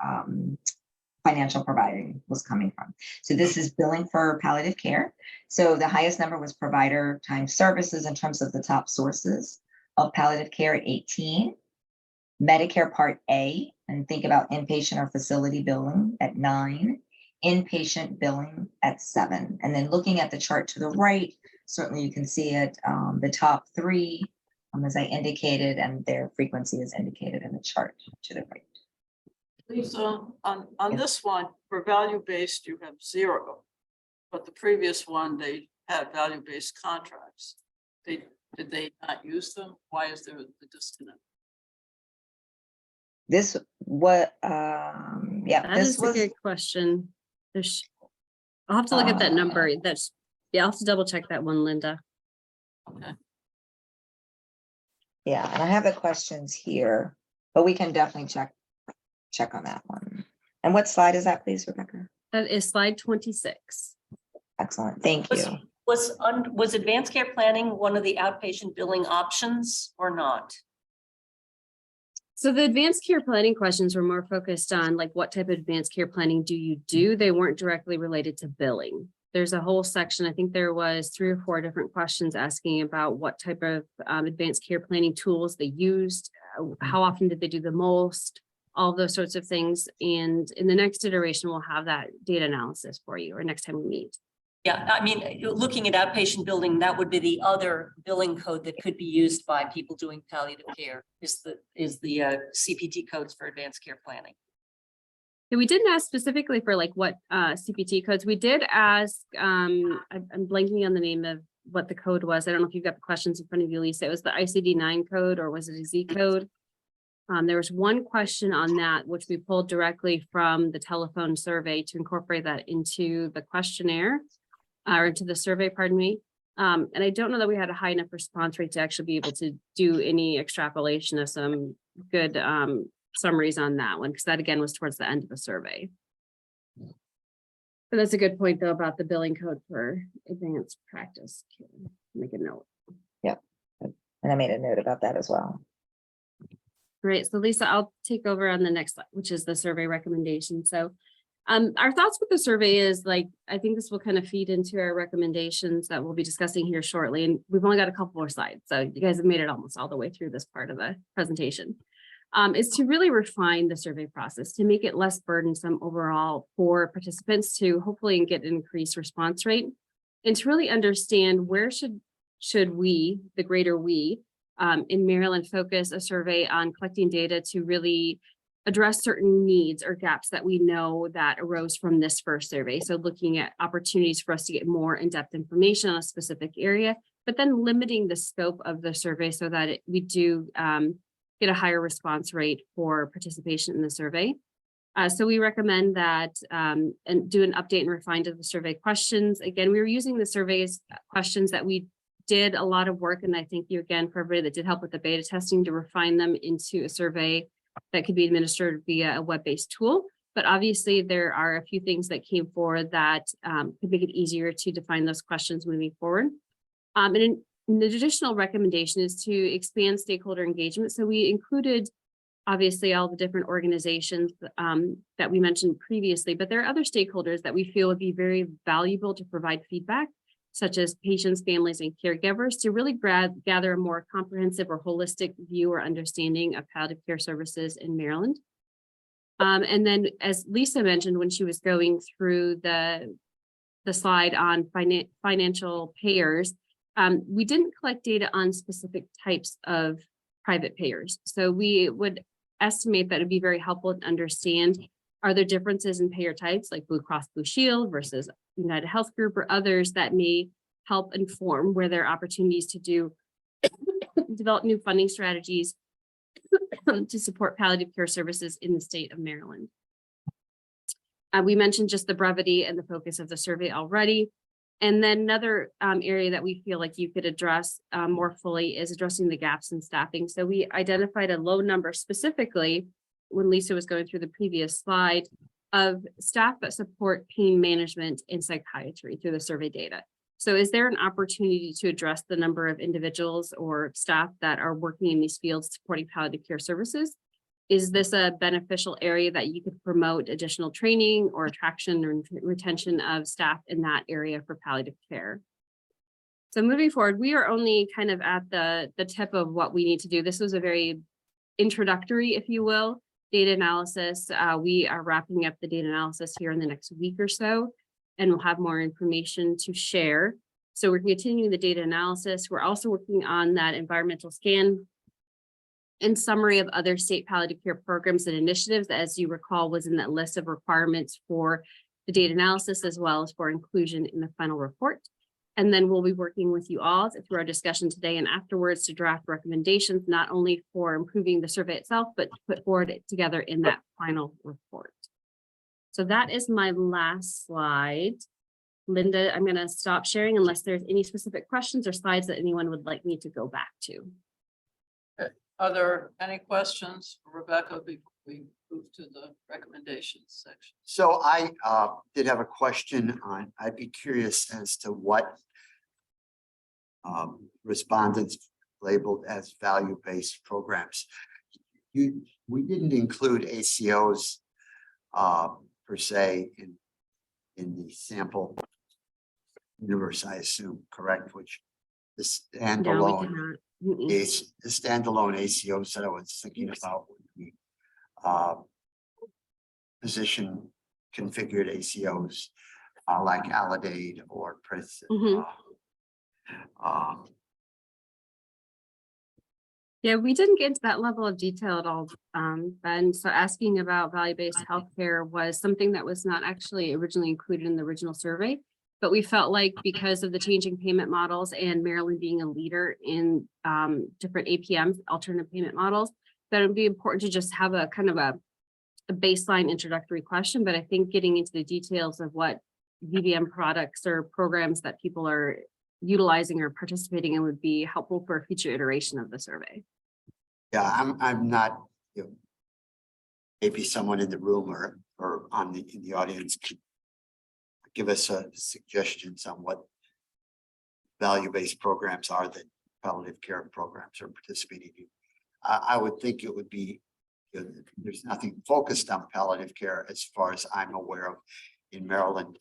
financial providing was coming from. So this is billing for palliative care. So the highest number was provider time services in terms of the top sources of palliative care at 18, Medicare Part A, and think about inpatient or facility billing at 9, inpatient billing at 7. And then looking at the chart to the right, certainly you can see it, the top 3, as I indicated, and their frequency is indicated in the chart to the right. Lisa, on this one, for value-based, you have 0, but the previous one, they had value-based contracts. Did they not use them? Why is there the disconnect? This what yeah, That this is a was good question. I'll have to look at that number. I'll have to double check that one, Linda. Okay. yeah, and I have the questions here, but we can definitely check on that one. And what slide is that, please, Rebecca? That is slide 26. Excellent, thank you. Was advanced care planning one of the outpatient billing options or not? So the advanced care planning questions were more focused on like what type of advanced care planning do you do? They weren't directly related to billing. There's a whole section, I think there was 3 or 4 different questions asking about what type of advanced care planning tools they used, how often did they do the most, all those sorts of things. And in the next iteration, we'll have that data analysis for you, or next time we meet. Yeah, I mean, looking at outpatient billing, that would be the other billing code that could be used by people doing palliative care is the CPT codes for advanced care planning. Yeah, we didn't ask specifically for like what CPT codes. We did ask, I'm blanking on the name of what the code was. I don't know if you've got the questions in front of you, Lisa. It was the ICD-9 code, or was it a Z code? There was one question on that, which we pulled directly from the telephone survey to incorporate that into the questionnaire, or into the survey, pardon me. And I don't know that we had a high enough response rate to actually be able to do any extrapolation of some good summaries on that one, because that again was towards the end of the survey. But that's a good point though about the billing code for advanced practice. Make a note. Yep, and I made a note about that as well. Great. So Lisa, I'll take over on the next slide, which is the survey recommendation. So our thoughts with the survey is like, I think this will kind of feed into our recommendations that we'll be discussing here shortly. And we've only got a couple more slides. So you guys have made it almost all the way through this part of the presentation. Is to really refine the survey process to make it less burdensome overall for participants to hopefully get an increased response rate. and to really understand where should we, the greater we, in Maryland, focus a survey on collecting data to really address certain needs or gaps that we know that arose from this first survey. So looking at opportunities for us to get more in-depth information on a specific area, but then limiting the scope of the survey so that we do get a higher response rate for participation in the survey. So we recommend that and do an update and refine to the survey questions. Again, we were using the surveys questions that we did a lot of work, and I thank you again for everybody that did help with the beta testing to refine them into a survey that could be administered via a web-based tool. But obviously there are a few things that came forward that could make it easier to define those questions moving forward. And an additional recommendation is to expand stakeholder engagement. So we included obviously all the different organizations that we mentioned previously, but there are other stakeholders that we feel would be very valuable to provide feedback, such as patients, families, and caregivers, to really gather a more comprehensive or holistic view or understanding of palliative care services in Maryland. And then, as Lisa mentioned when she was going through the slide on financial payers, we didn't collect data on specific types of private payers. So we would estimate that it'd be very helpful to understand, are there differences in payer types like Blue Cross Blue Shield versus United Health Group or others that may help inform where there are opportunities to develop new funding strategies to support palliative care services in the state of Maryland. We mentioned just the brevity and the focus of the survey already. And then another area that we feel like you could address more fully is addressing the gaps in staffing. So we identified a low number specifically when Lisa was going through the previous slide of staff that support pain management and psychiatry through the survey data. So is there an opportunity to address the number of individuals or staff that are working in these fields supporting palliative care services? Is this a beneficial area that you could promote additional training or attraction or retention of staff in that area for palliative care? So moving forward, we are only kind of at the tip of what we need to do. This was a very introductory, if you will, data analysis. We are wrapping up the data analysis here in the next week or so, and we'll have more information to share. So we're continuing the data analysis. We're also working on that environmental scan and summary of other state palliative care programs and initiatives, as you recall, was in that list of requirements for the data analysis as well as for inclusion in the final report. And then we'll be working with you all through our discussion today and afterwards to draft recommendations, not only for improving the survey itself, but to put forward together in that final report. So that is my last slide. Linda, I'm going to stop sharing unless there's any specific questions or slides that anyone would like me to go back to. Are there any questions for Rebecca before we move to the recommendations section? So I did have a question on, I'd be curious as to what respondents labeled as value-based programs. We didn't include ACOs per se in the sample universe, I assume, correct? Which the standalone is the standalone ACOs that I was thinking about would be position configured ACOs like Aledade or Prince. Yeah, we didn't get into that level of detail at all, Ben. So asking about value-based healthcare was something that was not actually originally included in the original survey. But we felt like because of the changing payment models and Maryland being a leader in different APMs, alternative payment models, that it would be important to just have a kind of a baseline introductory question. But I think getting into the details of what VBM products or programs that people are utilizing or participating in would be helpful for a future iteration of the survey. Yeah, I'm not, maybe someone in the room or in the audience could give us suggestions on what value-based programs are that palliative care programs are participating in. I would think it would be, there's nothing focused on palliative care as far as I'm aware of in Maryland.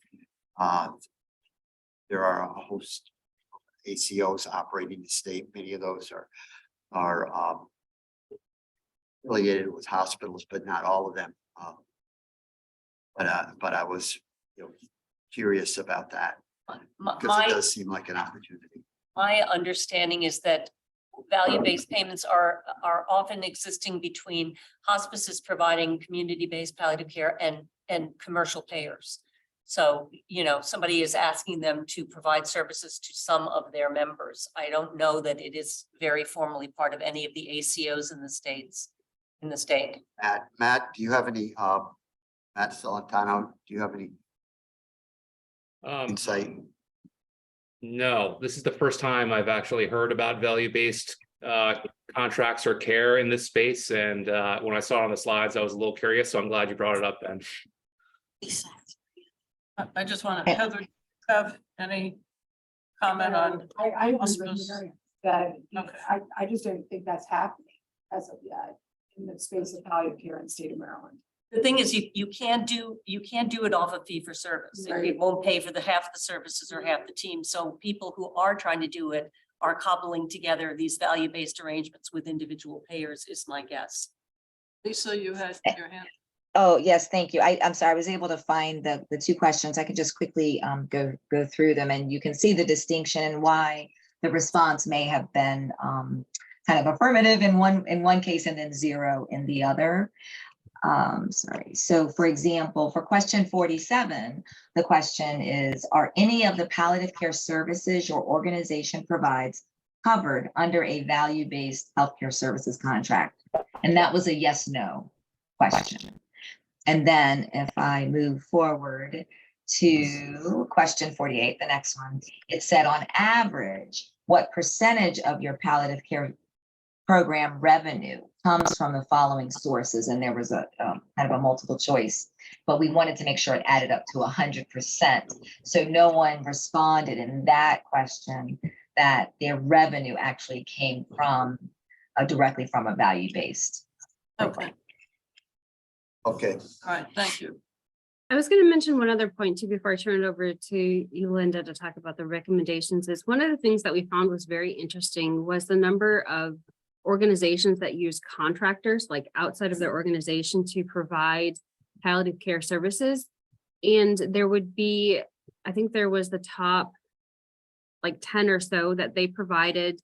There are a host of ACOs operating the state. Many of those are affiliated with hospitals, but not all of them. But I was, curious about that. because it does seem like an opportunity. My understanding is that value-based payments are often existing between hospices providing community-based palliative care and commercial payers. So, somebody is asking them to provide services to some of their members. I don't know that it is very formally part of any of the ACOs in the state. Matt, do you have any, Matt Celentano, do you have any insight? No, this is the first time I've actually heard about value-based contracts or care in this space. And when I saw it on the slides, I was a little curious. So I'm glad you brought it up, Ben. I just want to, Heather, have any comment on? I agree with hospice? Mary that Okay. I just don't think that's happening as of yet in the space of palliative care in the state of Maryland. The thing is, you can't do it off of fee for service. It Right. won't pay for the half the services or half the team. So people who are trying to do it are cobbling together these value-based arrangements with individual payers, is my guess. Lisa, you had your hand. Oh, yes, thank you. I'm sorry, I was able to find the two questions. I can just quickly go through them, and you can see the distinction and why the response may have been kind of affirmative in one case and then zero in the other. Sorry. So for example, for question 47, the question is, are any of the palliative care services your organization provides covered under a value-based healthcare services contract? And that was a yes, no question. And then if I move forward to question 48, the next one, it said on average, what percentage of your palliative care program revenue comes from the following sources? And there was a kind of a multiple choice, but we wanted to make sure it added up to 100%. So no one responded in that question that their revenue actually came from directly from a value-based program. Okay, Okay, all right, thank you. I was going to mention one other point too, before I turn it over to you, Linda, to talk about the recommendations. Is one of the things that we found was very interesting was the number of organizations that use contractors, like outside of their organization, to provide palliative care services. And there would be, I think there was the top like 10 or so that they provided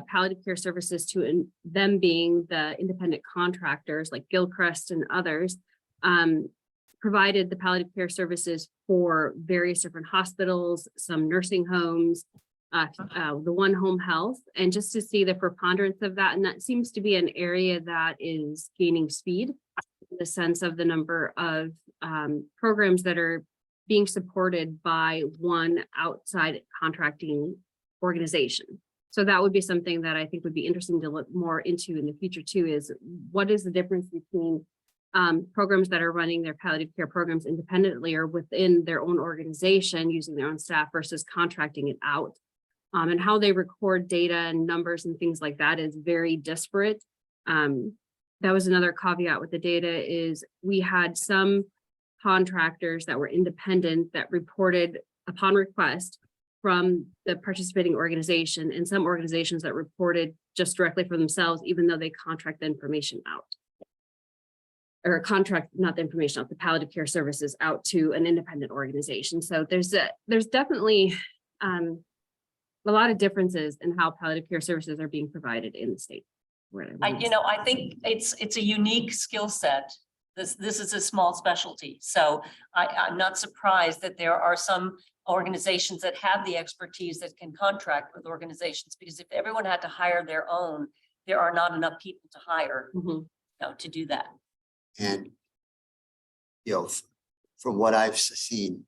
palliative care services to, and them being the independent contractors like Gilchrist and others, provided the palliative care services for various different hospitals, some nursing homes, the one home health, and just to see the preponderance of that. And that seems to be an area that is gaining speed in the sense of the number of programs that are being supported by one outside contracting organization. So that would be something that I think would be interesting to look more into in the future too, is what is the difference between programs that are running their palliative care programs independently or within their own organization using their own staff versus contracting it out. And how they record data and numbers and things like that is very disparate. That was another caveat with the data is we had some contractors that were independent that reported upon request from the participating organization, and some organizations that reported just directly for themselves, even though they contract the information out. Or contract, not the information out, the palliative care services out to an independent organization. So there's definitely a lot of differences in how palliative care services are being provided in the state. I think it's a unique skill set. This is a small specialty. So I'm not surprised that there are some organizations that have the expertise that can contract with organizations, because if everyone had to hire their own, there are not enough people to hire to do that. and from what I've seen,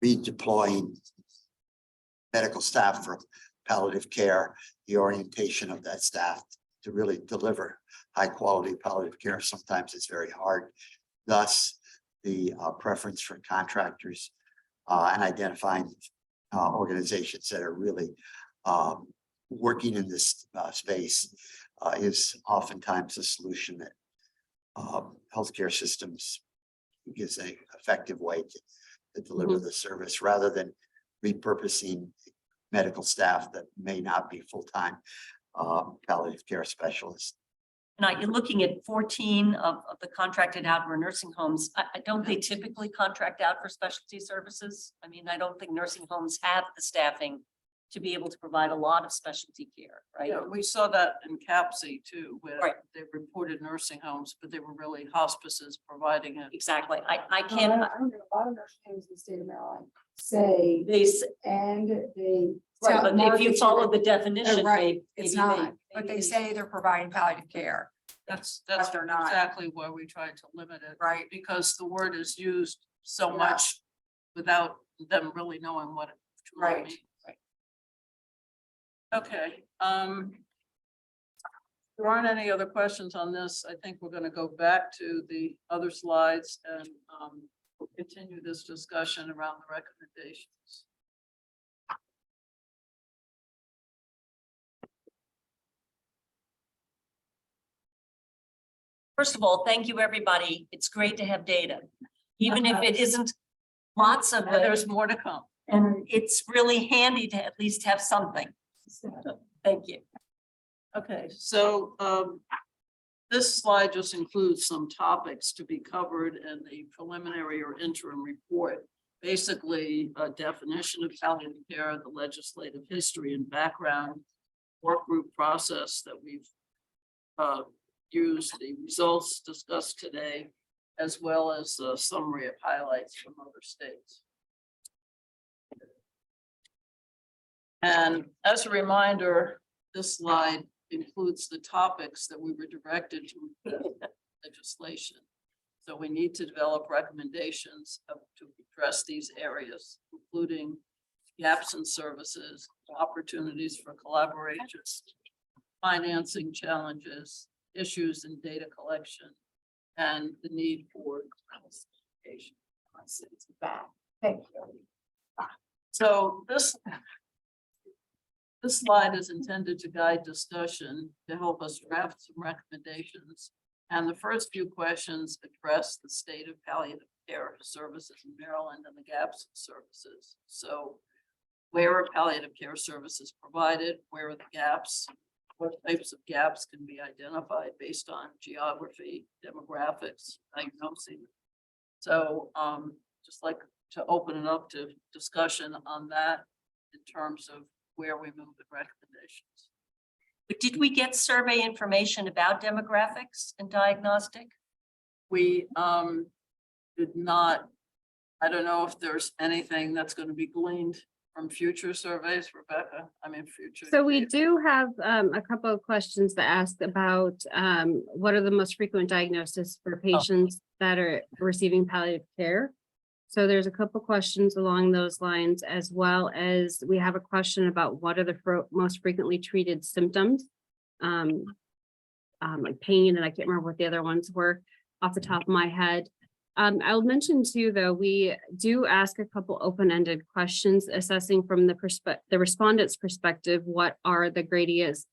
redeploying medical staff for palliative care, the orientation of that staff to really deliver high quality palliative care sometimes is very hard. Thus, the preference for contractors and identifying organizations that are really working in this space is oftentimes a solution that healthcare systems gives an effective way to deliver the service, rather than repurposing medical staff that may not be full-time palliative care specialists. Now, you're looking at 14 of the contracted outdoor nursing homes. Don't they typically contract out for specialty services? I mean, I don't think nursing homes have the staffing to be able to provide a lot of specialty care, right? Yeah, we saw that in CAPSI too, where Right. they reported nursing homes, but they were really hospices providing it. Exactly. I I can't, don't know, a lot of nursing homes in the state of Maryland say, they, and they. right, but if market you to follow the- the definition, right, maybe it's they- not, but maybe they say they're providing palliative care. That's they're not. exactly why we tried to limit it. Right. Because the word is used so Yeah. much without them really knowing what it truly Right. means. Okay, there aren't any other questions on this. I think we're gonna go back to the other slides and we'll continue this discussion around the recommendations. First of all, thank you, everybody. It's great to have data, even if it isn't lots of And it. there's more to come. And it's really handy to at least have something. Thank you. Okay, so this slide just includes some topics to be covered in the preliminary or interim report. Basically, a definition of palliative care, the legislative history and background, work group process that we've used, the results discussed today, as well as a summary of highlights from other states. And as a reminder, this slide includes the topics that we were directed to include in legislation. So we need to develop recommendations to address these areas, including gaps in services, opportunities for collaboration, financing challenges, issues in data collection, and the need for classification. Thank you. So this slide is intended to guide discussion to help us draft some recommendations. And the first few questions address the state of palliative care services in Maryland and the gaps in services. So where are palliative care services provided? Where are the gaps? What types of gaps can be identified based on geography, demographics, diagnosing? So just like to open it up to discussion on that in terms of where we move the recommendations. But did we get survey information about demographics and diagnostic? We did not, I don't know if there's anything that's going to be gleaned from future surveys, Rebecca, I mean, future. So we data. do have a couple of questions that ask about what are the most frequent diagnoses for patients that are receiving palliative care. So there's a couple questions along those lines, as well as we have a question about what are the most frequently treated symptoms, like pain, and I can't remember what the other ones were off the top of my head. I'll mention too, though, we do ask a couple open-ended questions assessing from the respondent's perspective, what are the greatest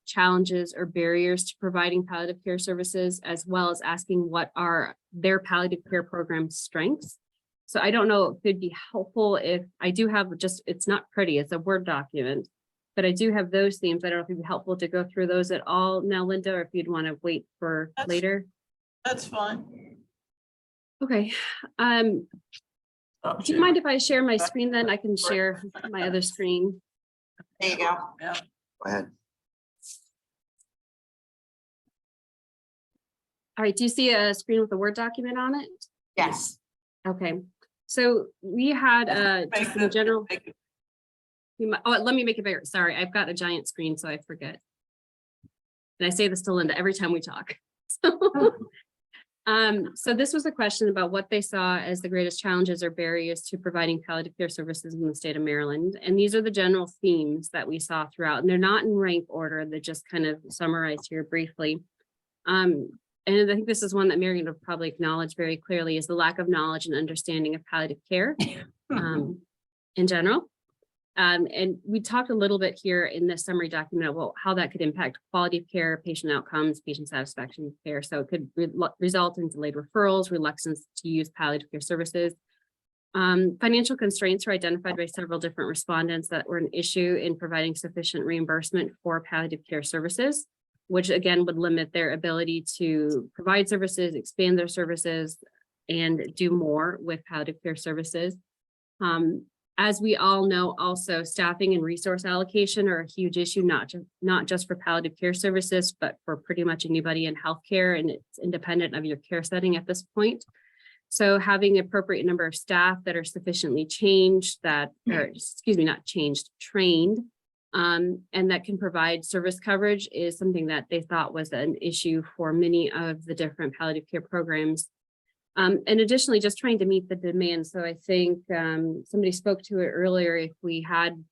challenges or barriers to providing palliative care services, as well as asking what are their palliative care program strengths. So I don't know if it'd be helpful if I do have it's not pretty, it's a Word document, but I do have those themes. I don't know if it'd be helpful to go through those at all now, Linda, or if you'd want to wait for later. That's fine. Okay. Do you mind if I share my screen then? I can share my other screen. There you go. Yeah. Go ahead. All right, do you see a screen with a Word document on it? Yes. Okay, so we had Make just in the- general. make it- Let me make it bigger. Sorry, I've got a giant screen, so I forget. And I say this to Linda every time we talk. So this was a question about what they saw as the greatest challenges or barriers to providing palliative care services in the state of Maryland. And these are the general themes that we saw throughout, and they're not in rank order. They're just kind of summarized here briefly. And I think this is one that Marion would probably acknowledge very clearly, is the lack of knowledge and understanding of palliative care in general. And we talked a little bit here in the summary document about how that could impact quality of care, patient outcomes, patient satisfaction with care. So it could result in delayed referrals, reluctance to use palliative care services. Financial constraints were identified by several different respondents that were an issue in providing sufficient reimbursement for palliative care services. which again would limit their ability to provide services, expand their services, and do more with palliative care services. As we all know, also staffing and resource allocation are a huge issue, not just for palliative care services, but for pretty much anybody in healthcare, and it's independent of your care setting at this point. So having the appropriate number of staff that are sufficiently trained, and that can provide service coverage is something that they thought was an issue for many of the different palliative care programs. And additionally, just trying to meet the demand. So I think somebody spoke to it earlier, if we had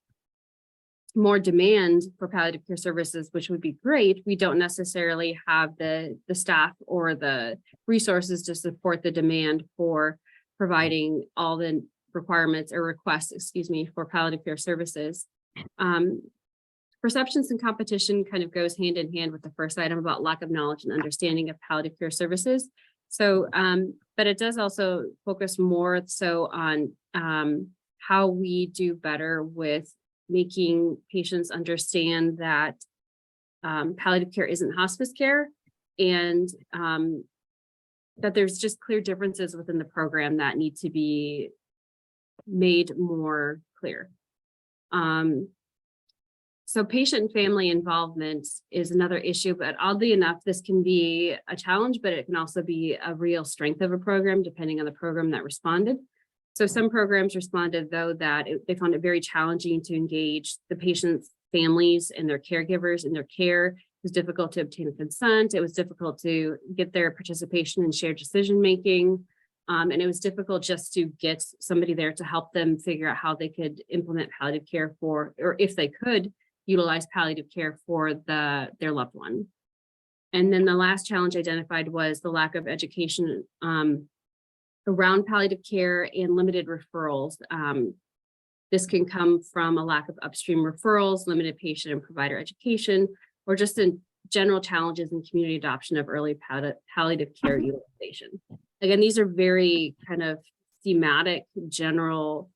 more demand for palliative care services, which would be great, we don't necessarily have the staff or the resources to support the demand for providing all the requirements or requests, for palliative care services. Perceptions and competition kind of goes hand in hand with the first item about lack of knowledge and understanding of palliative care services. So, but it does also focus more so on how we do better with making patients understand that palliative care isn't hospice care, and that there's just clear differences within the program that need to be made more clear. So patient and family involvement is another issue, but oddly enough, this can be a challenge, but it can also be a real strength of a program, depending on the program that responded. So some programs responded, though, that they found it very challenging to engage the patient's families and their caregivers in their care. It was difficult to obtain consent. It was difficult to get their participation in shared decision-making. And it was difficult just to get somebody there to help them figure out how they could implement palliative care for, or if they could utilize palliative care for their loved one. And then the last challenge identified was the lack of education around palliative care and limited referrals. This can come from a lack of upstream referrals, limited patient and provider education, or just in general challenges in community adoption of early palliative care utilization. Again, these are very kind of thematic, general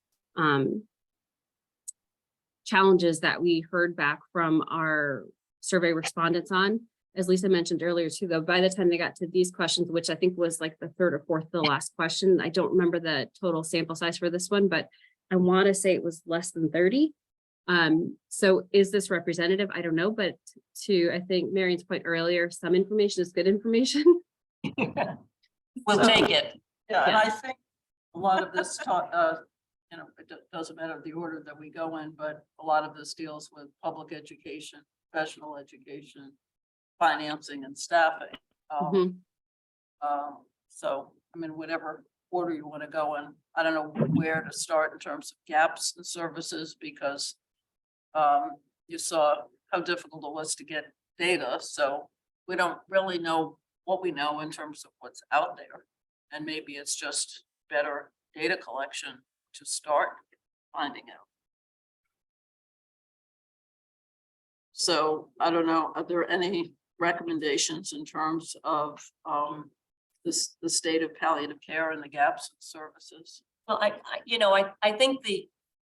challenges that we heard back from our survey respondents on. As Lisa mentioned earlier too, though, by the time they got to these questions, which I think was like the third or fourth to the last question, I don't remember the total sample size for this one, but I want to say it was less than 30. So is this representative? I don't know, but to, I think Marion's point earlier, some information is good information. We'll take it. Yeah, and I think a lot of this talk, it doesn't matter the order that we go in, but a lot of this deals with public education, professional education, financing and staffing. So, I mean, whatever order you want to go in, I don't know where to start in terms of gaps in services, because you saw how difficult it was to get data. So we don't really know what we know in terms of what's out there. And maybe it's just better data collection to start finding out. So I don't know, are there any recommendations in terms of the state of palliative care and the gaps in services? Well, I think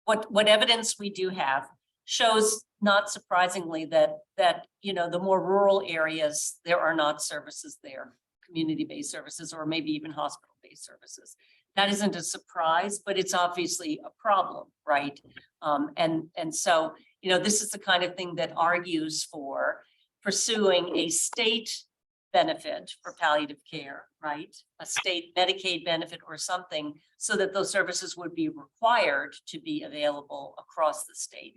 what evidence we do have shows, not surprisingly, that the more rural areas, there are not services there, community-based services, or maybe even hospital-based services. That isn't a surprise, but it's obviously a problem, right? And so, this is the kind of thing that argues for pursuing a state benefit for palliative care, right? A state Medicaid benefit or something, so that those services would be required to be available across the state.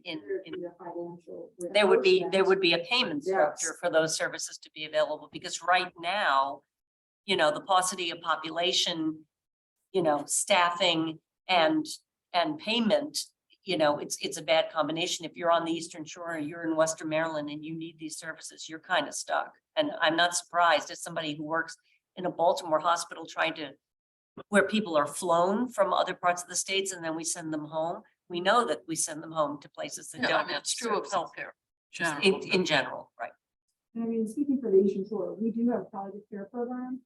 There would be a payment structure for those services to be available, because right now, the paucity of population, staffing and payment, it's a bad combination. If you're on the Eastern Shore or you're in Western Maryland and you need these services, you're kind of stuck. And I'm not surprised, as somebody who works in a Baltimore hospital where people are flown from other parts of the states and then we send them home. We know that we send them home to places that don't. It's true of healthcare. In general, right. I mean, speaking for the Eastern Shore, we do have a palliative care program,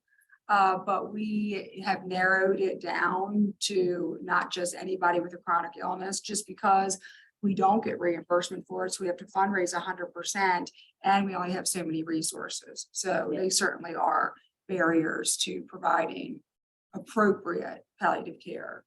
but we have narrowed it down to not just anybody with a chronic illness, just because we don't get reimbursement for it. So we have to fundraise 100%. and we only have so many resources. So they certainly are barriers to providing appropriate palliative care.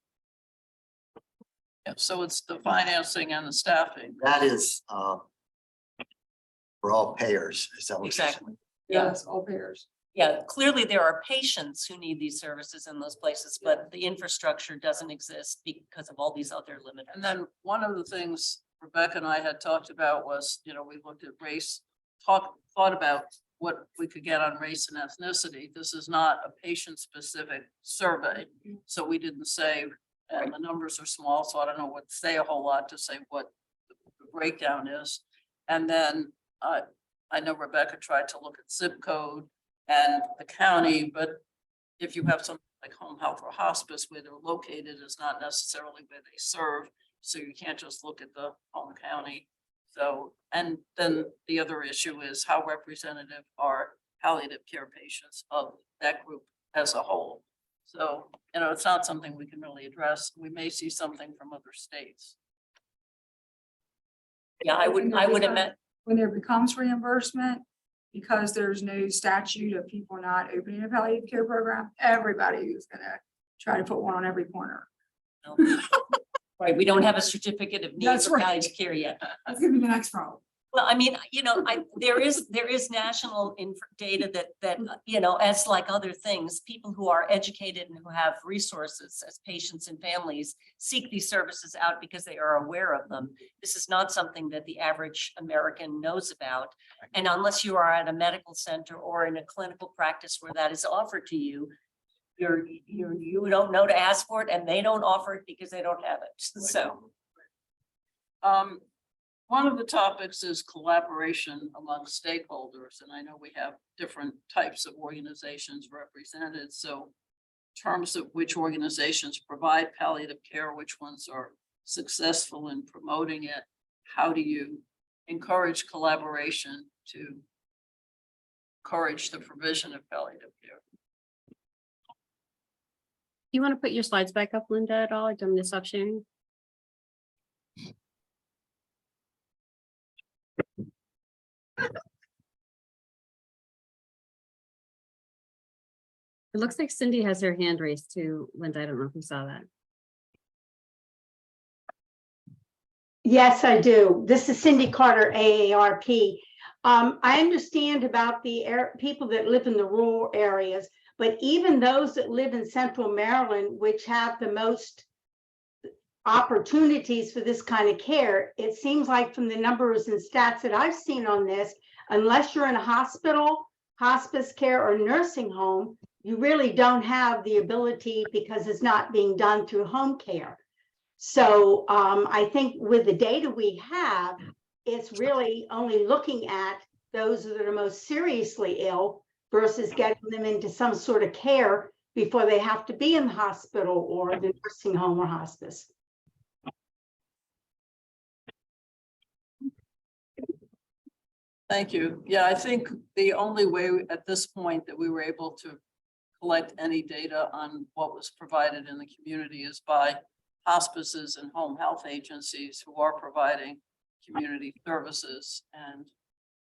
Yeah, so it's the financing and the staffing. That is, for all payers, is that what you're saying? Exactly. Yeah. Yes, all pairs. Yeah, clearly there are patients who need these services in those places, but the infrastructure doesn't exist because of all these other limitations. And then one of the things Rebecca and I had talked about was, you know, we looked at race, thought about what we could get on race and ethnicity. This is not a patient-specific survey, so we didn't say, and the numbers are small, so I don't know what to say a whole lot to say what the breakdown is. And then I know Rebecca tried to look at zip code and the county, but if you have something like home health or hospice, where they're located is not necessarily where they serve. So you can't just look at the home county. So, and then the other issue is how representative are palliative care patients of that group as a whole. So, you know, it's not something we can really address. We may see something from other states. Yeah, I would imagine. When there becomes reimbursement, because there's no statute of people not opening a palliative care program, everybody is gonna try to put one on every corner. Right, we don't have a certificate of need That's for right. palliative care yet. That's gonna be the next problem. Well, I mean, you know, there is national data that, you know, as like other things, people who are educated and who have resources as patients and families seek these services out because they are aware of them. This is not something that the average American knows about. And unless you are at a medical center or in a clinical practice where that is offered to you, you don't know to ask for it, and they don't offer it because they don't have it. So. One of the topics is collaboration among stakeholders, and I know we have different types of organizations represented. So in terms of which organizations provide palliative care, which ones are successful in promoting it, how do you encourage collaboration to encourage the provision of palliative care? You want to put your slides back up, Linda, at all? Do you want me to stop sharing? It looks like Cindy has her hand raised too, Linda. I don't know if you saw that. Yes, I do. This is Cindy Carter, AARP. I understand about the people that live in the rural areas, but even those that live in central Maryland, which have the most opportunities for this kind of care, it seems like from the numbers and stats that I've seen on this, unless you're in a hospital, hospice care, or nursing home, you really don't have the ability because it's not being done through home care. So I think with the data we have, it's really only looking at those that are most seriously ill versus getting them into some sort of care before they have to be in the hospital or the nursing home or hospice. Thank you. Yeah, I think the only way at this point that we were able to collect any data on what was provided in the community is by hospices and home health agencies who are providing community services. And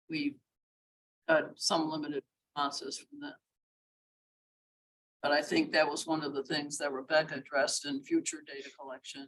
we got some limited responses from them. But I think that was one of the things that Rebecca addressed in future data collection,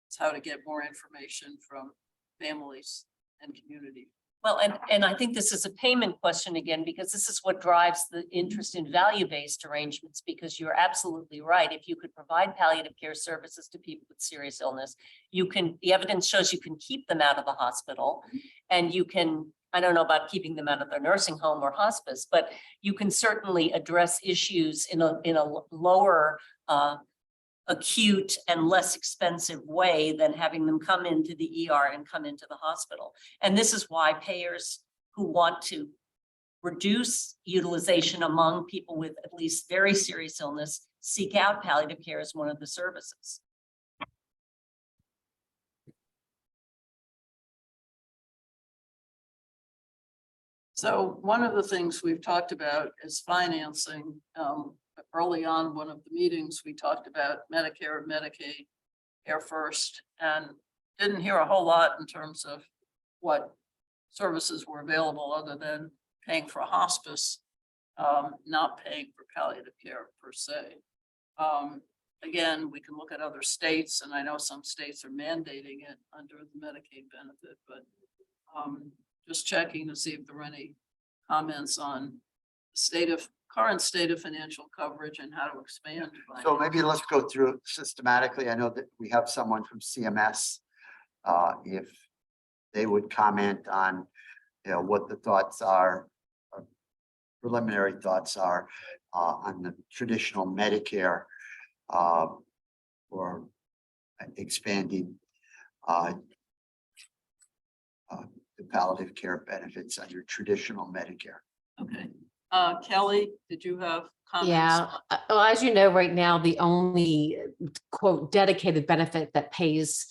is how to get more information from families and community. Well, and I think this is a payment question again, because this is what drives the interest in value-based arrangements, because you're absolutely right. If you could provide palliative care services to people with serious illness, the evidence shows you can keep them out of the hospital, and you can, I don't know about keeping them out of their nursing home or hospice, but you can certainly address issues in a lower acute and less expensive way than having them come into the ER and come into the hospital. And this is why payers who want to reduce utilization among people with at least very serious illness seek out palliative care as one of the services. So one of the things we've talked about is financing. Early on, one of the meetings, we talked about Medicare and Medicaid care first, and didn't hear a whole lot in terms of what services were available other than paying for hospice, not paying for palliative care per se. Again, we can look at other states, and I know some states are mandating it under the Medicaid benefit, but just checking to see if there are any comments on current state of financial coverage and how to expand. So maybe let's go through it systematically. I know that we have someone from CMS. If they would comment on, what the thoughts are, preliminary thoughts are on the traditional Medicare or expanding the palliative care benefits under traditional Medicare. Okay, Kelly, did you have comments? Yeah, well, as you know, right now, the only quote dedicated benefit that pays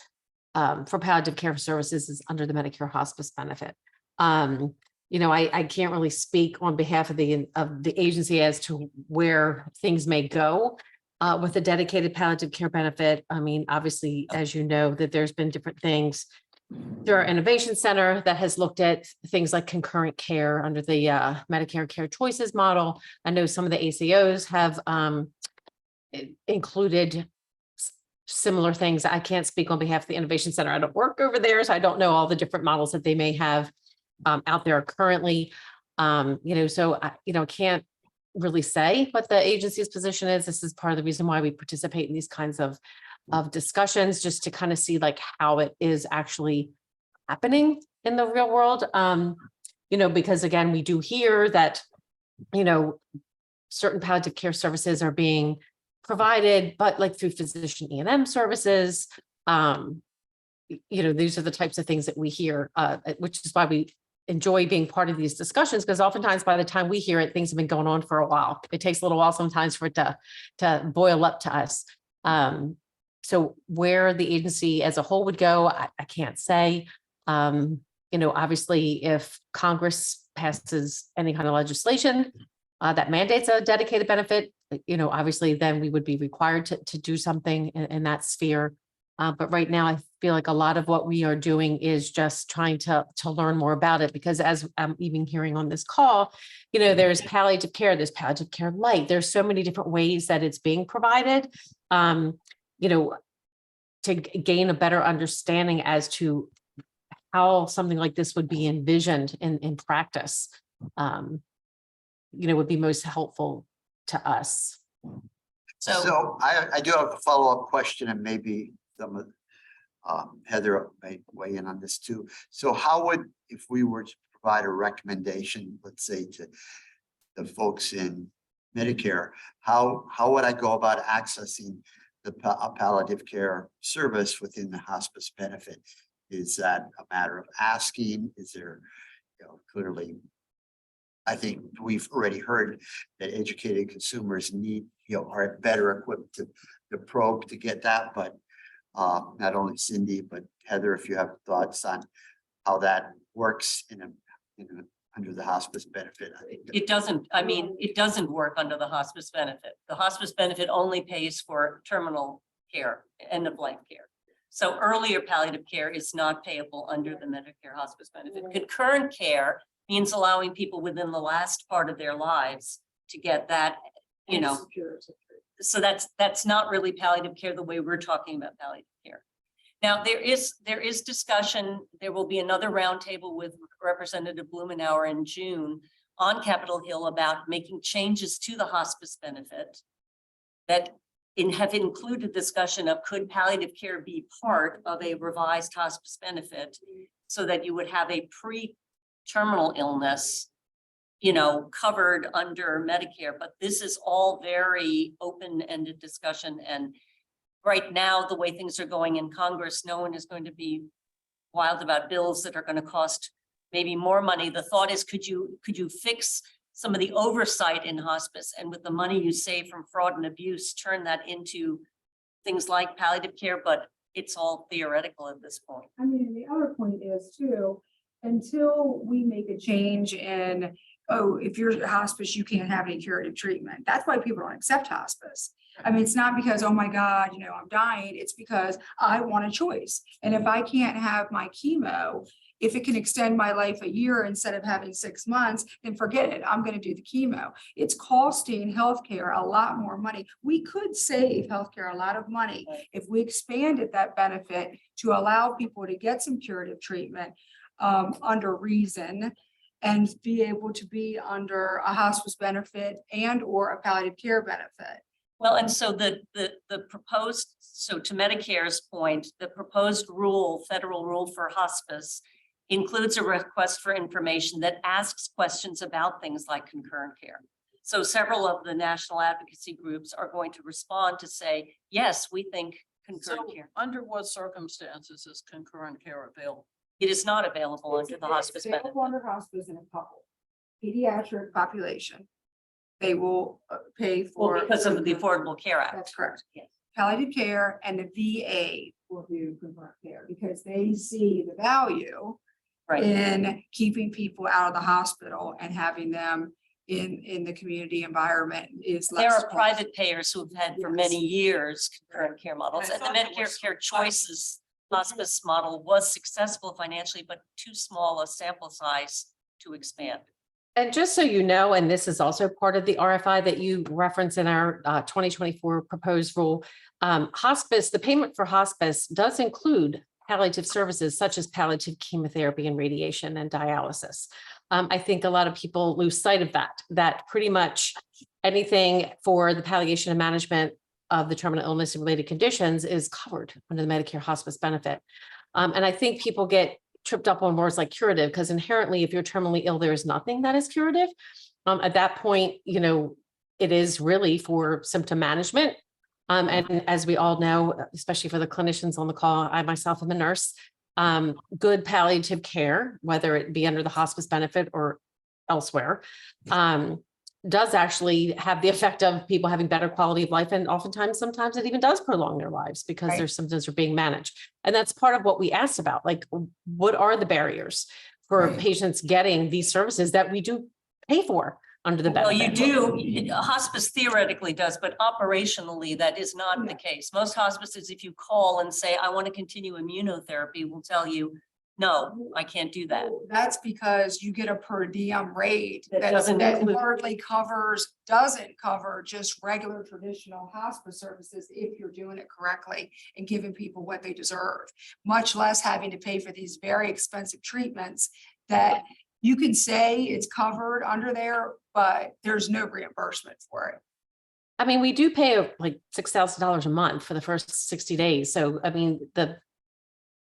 for palliative care services is under the Medicare hospice benefit. I can't really speak on behalf of the agency as to where things may go with the dedicated palliative care benefit. I mean, obviously, as you know, that there's been different things. There are Innovation Center that has looked at things like concurrent care under the Medicare Care Choices model. I know some of the ACOs have included similar things. I can't speak on behalf of the Innovation Center. I don't work over there, so I don't know all the different models that they may have out there currently. So I can't really say what the agency's position is. This is part of the reason why we participate in these kinds of discussions, just to kind of see like how it is actually happening in the real world. Because again, we do hear that, certain palliative care services are being provided, but like through physician E&M services. These are the types of things that we hear, which is why we enjoy being part of these discussions, because oftentimes by the time we hear it, things have been going on for a while. It takes a little while sometimes for it to boil up to us. So where the agency as a whole would go, I can't say. Obviously, if Congress passes any kind of legislation that mandates a dedicated benefit, obviously then we would be required to do something in that sphere. But right now, I feel like a lot of what we are doing is just trying to learn more about it, because as I'm even hearing on this call, there's palliative care, there's palliative care light. There's so many different ways that it's being provided, to gain a better understanding as to how something like this would be envisioned in practice, would be most helpful to us. So I do have a follow-up question, and maybe some of Heather may weigh in on this too. So how would, if we were to provide a recommendation, let's say to the folks in Medicare, how would I go about accessing the palliative care service within the hospice benefit? Is that a matter of asking? Is there, clearly, I think we've already heard that educated consumers need, are better equipped to probe to get that, but not only Cindy, but Heather, if you have thoughts on how that works under the hospice benefit. I think It doesn't work under the hospice benefit. The hospice benefit only pays for terminal care, end of life care. So earlier palliative care is not payable under the Medicare hospice benefit. Concurrent care means allowing people within the last part of their lives to get that, so that's not really palliative care the way we're talking about palliative care. Now, there is discussion. There will be another roundtable with Representative Blumenauer in June on Capitol Hill about making changes to the hospice benefit that have included discussion of could palliative care be part of a revised hospice benefit, so that you would have a pre-terminal illness, covered under Medicare. But this is all very open-ended discussion. And right now, the way things are going in Congress, no one is going to be wild about bills that are going to cost maybe more money. The thought is, could you fix some of the oversight in hospice, and with the money you save from fraud and abuse, turn that into things like palliative care? But it's all theoretical at this point. I mean, the other point is too, until we make a change in, if you're hospice, you can't have any curative treatment. That's why people don't accept hospice. I mean, it's not because, oh my God, I'm dying. It's because I want a choice. And if I can't have my chemo, if it can extend my life a year instead of having 6 months, then forget it. I'm going to do the chemo. It's costing healthcare a lot more money. We could save healthcare a lot of money if we expanded that benefit to allow people to get some curative treatment under reason and be able to be under a hospice benefit and or a palliative care benefit. Well, and so the proposed, so to Medicare's point, the proposed rule, federal rule for hospice includes a request for information that asks questions about things like concurrent care. So several of the national advocacy groups are going to respond to say, yes, we think So concurrent care. under what circumstances is concurrent care available? It is not available under the hospice It's benefit. available under hospice in a couple. Pediatric population. They will pay for. Well, because of the Affordable Care Act. That's correct. Yes. Palliative care and the VA will do concurrent care because they see the value Right. in keeping people out of the hospital and having them in the community environment is less. There are cost. private payers who have had for many years concurrent care models, I and the thought it Medicare was- Care Choices hospice model was successful financially, but too small a sample size to expand. And just so you know, and this is also part of the RFI that you reference in our 2024 proposed rule, hospice, the payment for hospice does include palliative services such as palliative chemotherapy and radiation and dialysis. I think a lot of people lose sight of that pretty much anything for the palliation and management of the terminal illness and related conditions is covered under the Medicare hospice benefit. And I think people get tripped up on words like curative, because inherently, if you're terminally ill, there is nothing that is curative. At that point, it is really for symptom management. And as we all know, especially for the clinicians on the call, I myself am a nurse, good palliative care, whether it be under the hospice benefit or elsewhere, does actually have the effect of people having better quality of life. And oftentimes, sometimes it even does prolong their lives because Right. their symptoms are being managed. And that's part of what we asked about, like, what are the barriers for Right. patients getting these services that we do pay for under the Well, benefit? you do, hospice theoretically does, but operationally, that is not the case. Most hospices, if you call and say, I want to continue immunotherapy, will tell you, no, I can't do that. That's because you get a per diem rate That that doesn't include- hardly doesn't cover just regular traditional hospice services if you're doing it correctly and giving people what they deserve, much less having to pay for these very expensive treatments that you can say it's covered under there, but there's no reimbursement for it. I mean, we do pay like $6,000 a month for the first 60 days. So, I mean, the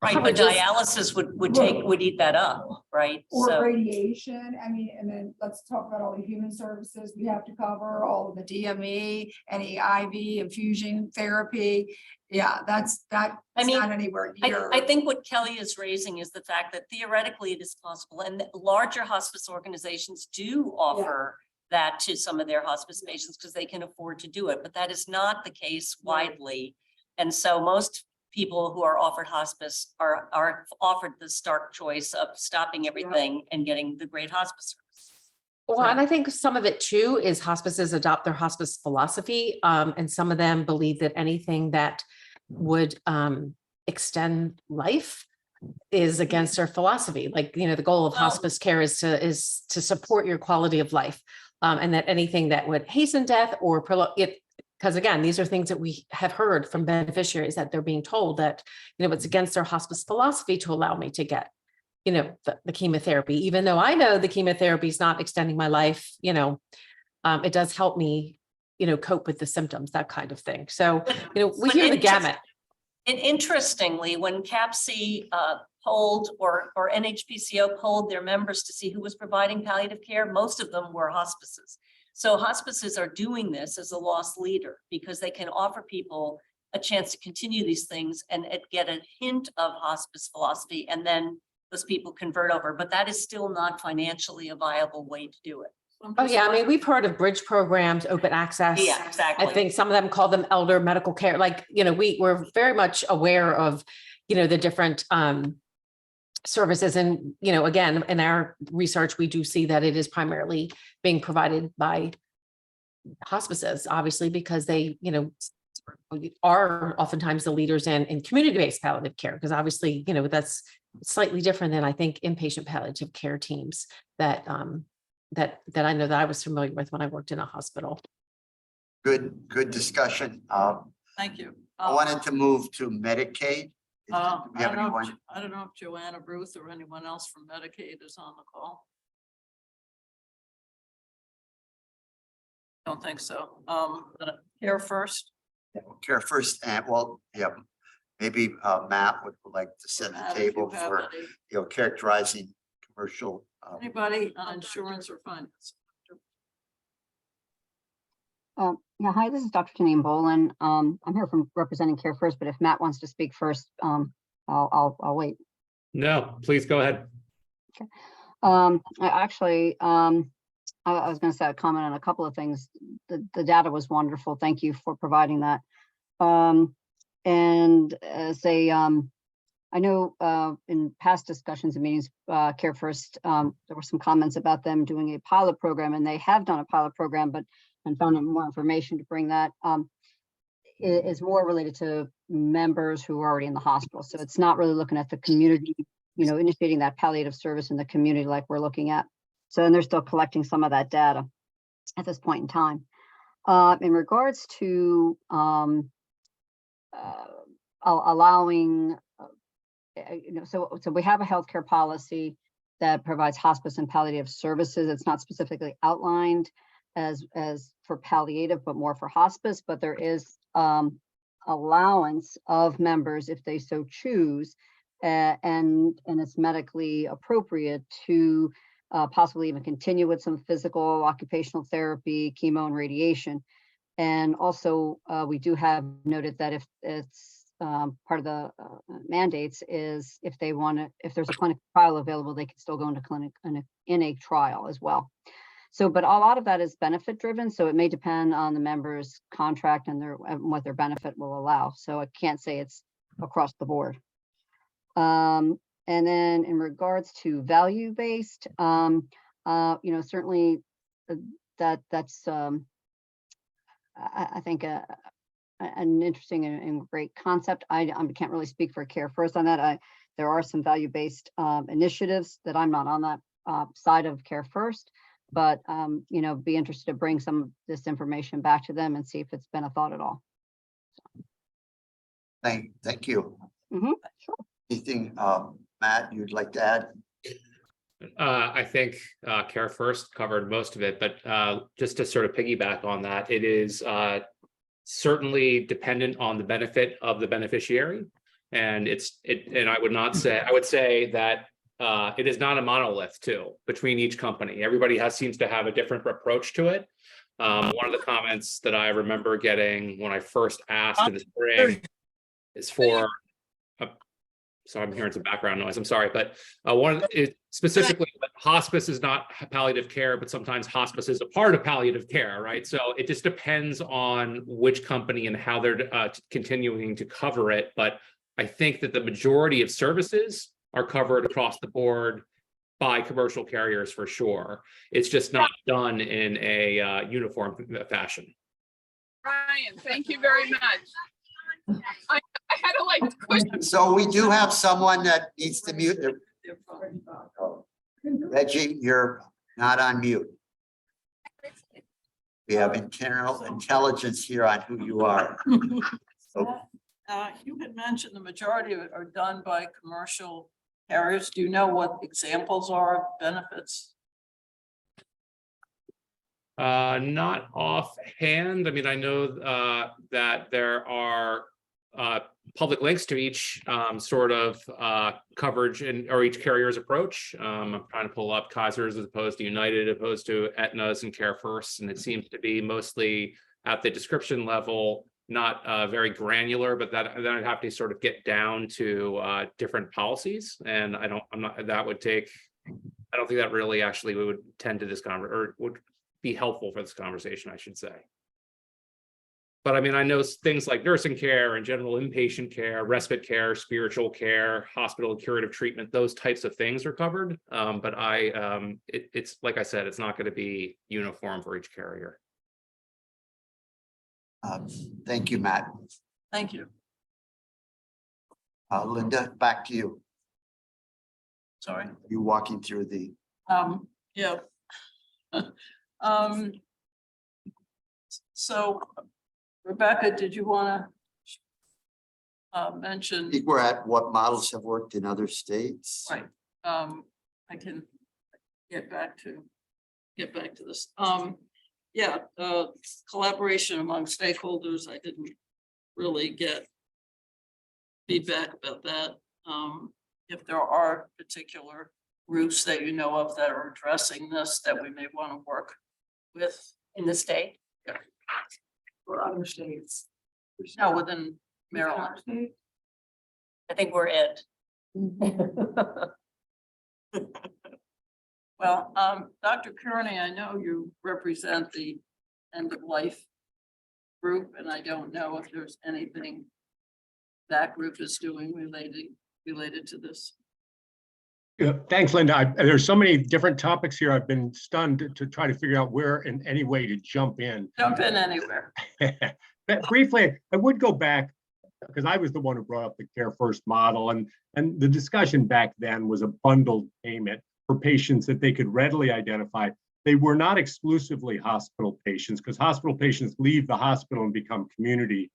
Right, but Coverages- dialysis would eat that up, right? Or So, radiation, I mean, and then let's talk about all the human services we have to cover, all of the DME, any IV infusion therapy. Yeah, that's I not mean, anywhere near. I think what Kelly is raising is the fact that theoretically it is possible, and that larger hospice organizations do offer that to some of their hospice patients because they can afford to do it, but that is not the case widely. And so most people who are offered hospice are offered the stark choice of stopping everything and getting the great hospice service. Well, and I think some of it too is hospices adopt their hospice philosophy. And some of them believe that anything that would extend life is against their philosophy. Like, the goal of Well- hospice care is to support your quality of life. And that anything that would hasten death or prolong it, because again, these are things that we have heard from beneficiaries that they're being told that, it's against their hospice philosophy to allow me to get, the chemotherapy, even though I know the chemotherapy is not extending my life, it does help me, cope with the symptoms, that kind of thing. So, we But hear the it just- gamut. And interestingly, when CAPC polled or NHPCO polled their members to see who was providing palliative care, most of them were hospices. So hospices are doing this as a loss leader because they can offer people a chance to continue these things and get a hint of hospice philosophy, and then those people convert over. But that is still not financially a viable way to do it. Oh, yeah. I mean, we've heard of bridge programs, open access. Yeah, exactly. I think some of them call them elder medical care. Like, we're very much aware of, the different services. And, again, in our research, we do see that it is primarily being provided by hospices, obviously, because they, are oftentimes the leaders in community-based palliative care, because obviously, that's slightly different than I think inpatient palliative care teams that that I know that I was familiar with when I worked in a hospital. Good discussion. Thank you. I wanted to move to Medicaid. Do we I have don't know, anyone? I don't know if Joanna Ruth or anyone else from Medicaid is on the call. Don't think so. Here first. Care first, and well, yeah, maybe Matt would like to set the Matt, if table you have for, any- characterizing commercial. Anybody on insurance or finance? Yeah, hi, this is Dr. Janine Bolin. I'm here from representing Care First, but if Matt wants to speak first, I'll wait. No, please go ahead. I was going to say a comment on a couple of things. The data was wonderful. Thank you for providing that. I know in past discussions and meetings, Care First, there were some comments about them doing a pilot program, and they have done a pilot program, but and found more information to bring that is more related to members who are already in the hospital. So it's not really looking at the community, initiating that palliative service in the community like we're looking at. So, and they're still collecting some of that data at this point in time. In regards to allowing, so we have a healthcare policy that provides hospice and palliative services. It's not specifically outlined as for palliative, but more for hospice, but there is allowance of members if they so choose, and it's medically appropriate to possibly even continue with some physical occupational therapy, chemo and radiation. And also we do have noted that if it's part of the mandates is if they want to, if there's a clinical trial available, they can still go into clinic in a trial as well. So, but a lot of that is benefit driven. So it may depend on the member's contract and what their benefit will allow. So I can't say it's across the board. And then in regards to value-based, certainly that's I think an interesting and great concept. I can't really speak for Care First on that. There are some value-based initiatives that I'm not on that side of Care First, but be interested to bring some of this information back to them and see if it's been a thought at all. Thank you. Sure. Anything, Matt, you'd like to add? I think Care First covered most of it, but just to sort of piggyback on that, it is certainly dependent on the benefit of the beneficiary. And I would say that it is not a monolith too between each company. Everybody seems to have a different approach to it. One of the comments that I remember getting when I first asked in the spring is for, so I'm hearing some background noise, I'm sorry, but specifically hospice is not palliative care, but sometimes hospice is a part of palliative care, right? So it just depends on which company and how they're continuing to cover it. But I think that the majority of services are covered across the board by commercial carriers for sure. It's just not done in a uniform fashion. Ryan, thank you very much. I had to like push. So we do have someone that needs to mute. Reggie, you're not on mute. We have internal intelligence here on who you are. So, You had mentioned the majority of it are done by commercial carriers. Do you know what examples are of benefits? Not offhand. I mean, I know that there are public links to each sort of coverage or each carrier's approach. I'm trying to pull up Kaiser's as opposed to United, opposed to Aetna's and Care First, and it seems to be mostly at the description level, not very granular, but then I'd have to sort of get down to different policies, and I don't think that really actually would tend to this or would be helpful for this conversation, I should say. But I mean, I know things like nursing care and general inpatient care, respite care, spiritual care, hospital curative treatment, those types of things are covered. But it's like I said, it's not going to be uniform for each carrier. Thank you, Matt. Thank you. Linda, back to you. Sorry. You walking through the, Yeah. Um. So Rebecca, did you want to I mention, think we're at what models have worked in other states. right, I can get back to this. Yeah, collaboration among stakeholders, I didn't really get feedback about that. If there are particular groups that you know of that are addressing this, that we may want to work with. In the state? For other states. No, within Maryland. I think we're it. Well, Dr. Kearney, I know you represent the end of life group, and I don't know if there's anything that group is doing related to this. Yeah, thanks, Linda. There's so many different topics here. I've been stunned to try to figure out where in any way to jump in. Jump in anywhere. But briefly, I would go back because I was the one who brought up the Care First model, and the discussion back then was a bundled payment for patients that they could readily identify. They were not exclusively hospital patients, because hospital patients leave the hospital and become community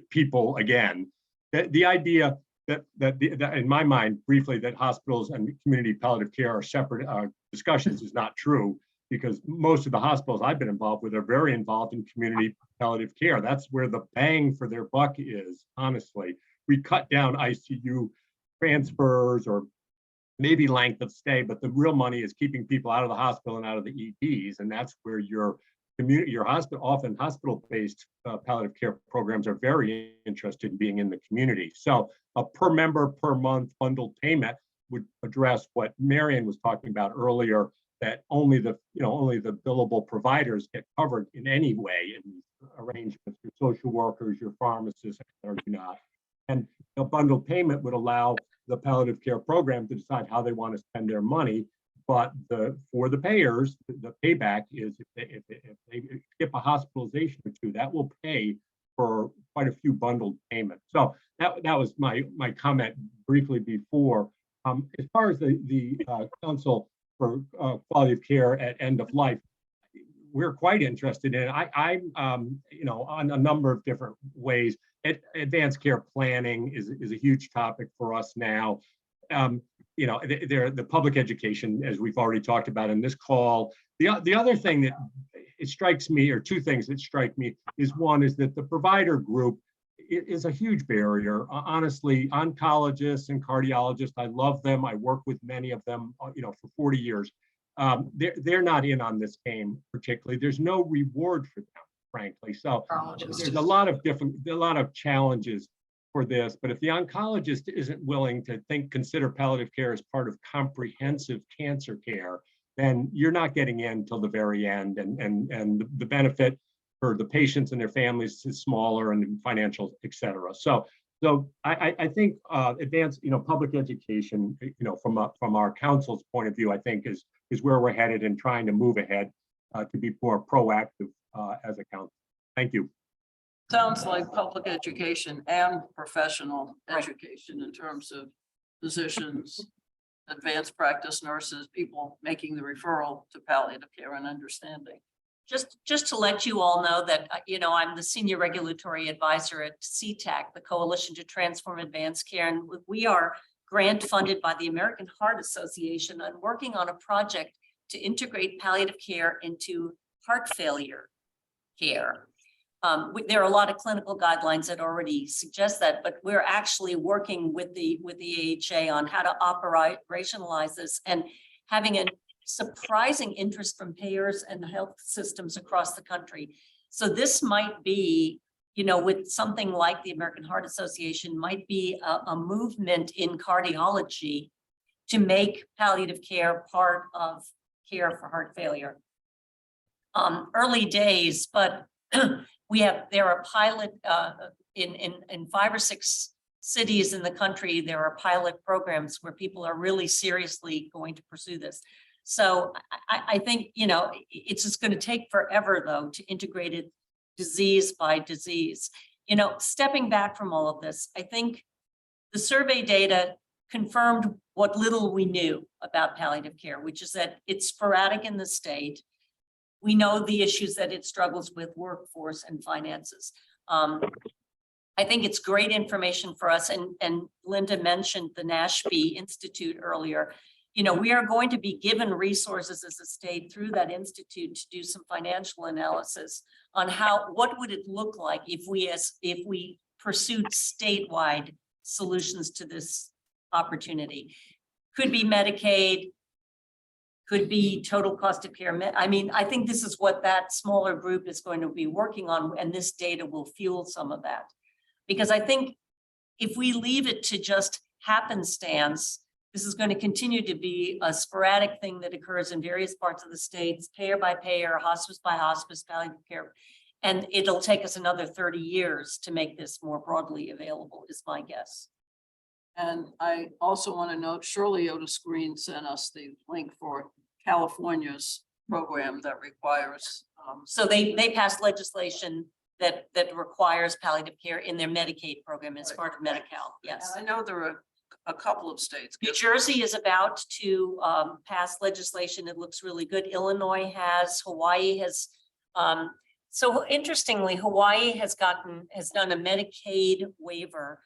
people again. The idea that in my mind, briefly, that hospitals and community palliative care are separate discussions is not true, because most of the hospitals I've been involved with are very involved in community palliative care. That's where the bang for their buck is, honestly. We cut down ICU transfers or maybe length of stay, but the real money is keeping people out of the hospital and out of the EDs, and that's where your community, your hospital, often hospital-based palliative care programs are very interested in being in the community. So a per member per month bundled payment would address what Marion was talking about earlier, that only the billable providers get covered in any way in these arrangements. Your social workers, your pharmacists, or do not. And a bundled payment would allow the palliative care program to decide how they want to spend their money. But for the payers, the payback is if they skip a hospitalization or two, that will pay for quite a few bundled payments. So that was my comment briefly before. As far as the Council for Quality of Care at End of Life, we're quite interested in it. I'm on a number of different ways. Advanced care planning is a huge topic for us now. The public education, as we've already talked about in this call. The other thing that it strikes me, or two things that strike me, is one is that the provider group is a huge barrier. Honestly, oncologists and cardiologists, I love them. I work with many of them, for 40 years. They're not in on this game particularly. There's no reward for them, frankly. So there's a lot of challenges for this, but if the oncologist isn't willing to consider palliative care as part of comprehensive cancer care, then you're not getting in till the very end, and the benefit for the patients and their families is smaller, and financial, et cetera. So I think advanced, public education, from our council's point of view, I think is where we're headed, and trying to move ahead to be more proactive as a council. Thank you. Sounds like public education and professional education in terms of physicians, advanced practice nurses, people making the referral to palliative care and understanding. Just to let you all know that, I'm the senior regulatory advisor at CTAC, the Coalition to Transform Advanced Care. And we are grant funded by the American Heart Association and working on a project to integrate palliative care into heart failure care. There are a lot of clinical guidelines that already suggest that, but we're actually working with the AHA on how to operationalize this, and having a surprising interest from payers and health systems across the country. So this might be, with something like the American Heart Association, might be a movement in cardiology to make palliative care part of care for heart failure. Early days, but there are pilot in 5 or 6 cities in the country. There are pilot programs where people are really seriously going to pursue this. So I think, it's just going to take forever, though, to integrate it disease by disease. You know, stepping back from all of this, I think the survey data confirmed what little we knew about palliative care, which is that it's sporadic in the state. We know the issues that it struggles with, workforce and finances. I think it's great information for us. And Linda mentioned the NASHB Institute earlier. You know, we are going to be given resources as a state through that institute to do some financial analysis on what would it look like if we pursued statewide solutions to this opportunity. Could be Medicaid, could be total cost of care. I mean, I think this is what that smaller group is going to be working on, and this data will fuel some of that. Because I think if we leave it to just happenstance, this is going to continue to be a sporadic thing that occurs in various parts of the states, payer by payer, hospice by hospice, palliative care. And it'll take us another 30 years to make this more broadly available, is my guess. And I also want to note, Shirley Otis Green sent us the link for California's program that requires. So they passed legislation that requires palliative care in their Medicaid program as part of Medi-Cal. Yes. I know there are a couple of states. New Jersey is about to pass legislation. It looks really good. Illinois has, Hawaii has. So interestingly, Hawaii has done a Medicaid waiver.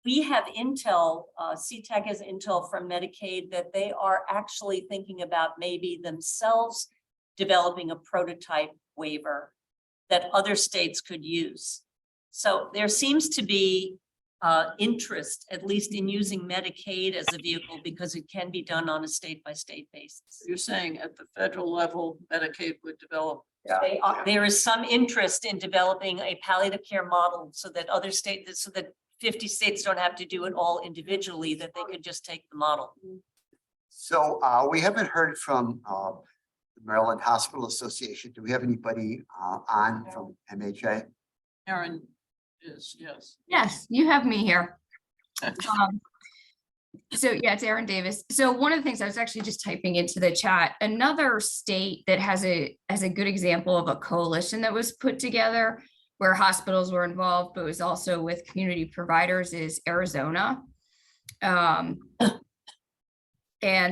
We have intel, CTEC has intel from Medicaid that they are actually thinking about maybe themselves developing a prototype waiver that other states could use. So there seems to be interest, at least in using Medicaid as a vehicle, because it can be done on a state-by-state basis. You're saying at the federal level, Medicaid would develop. There is some interest in developing a palliative care model so that other states, so that 50 states don't have to do it all individually, that they could just take the model. So we haven't heard from the Maryland Hospital Association. Do we have anybody on from MHA? Aaron is, yes. Yes, you have me here. So yeah, it's Aaron Davis. So one of the things I was actually just typing into the chat, another state that has a good example of a coalition that was put together where hospitals were involved, but was also with community providers, is Arizona. And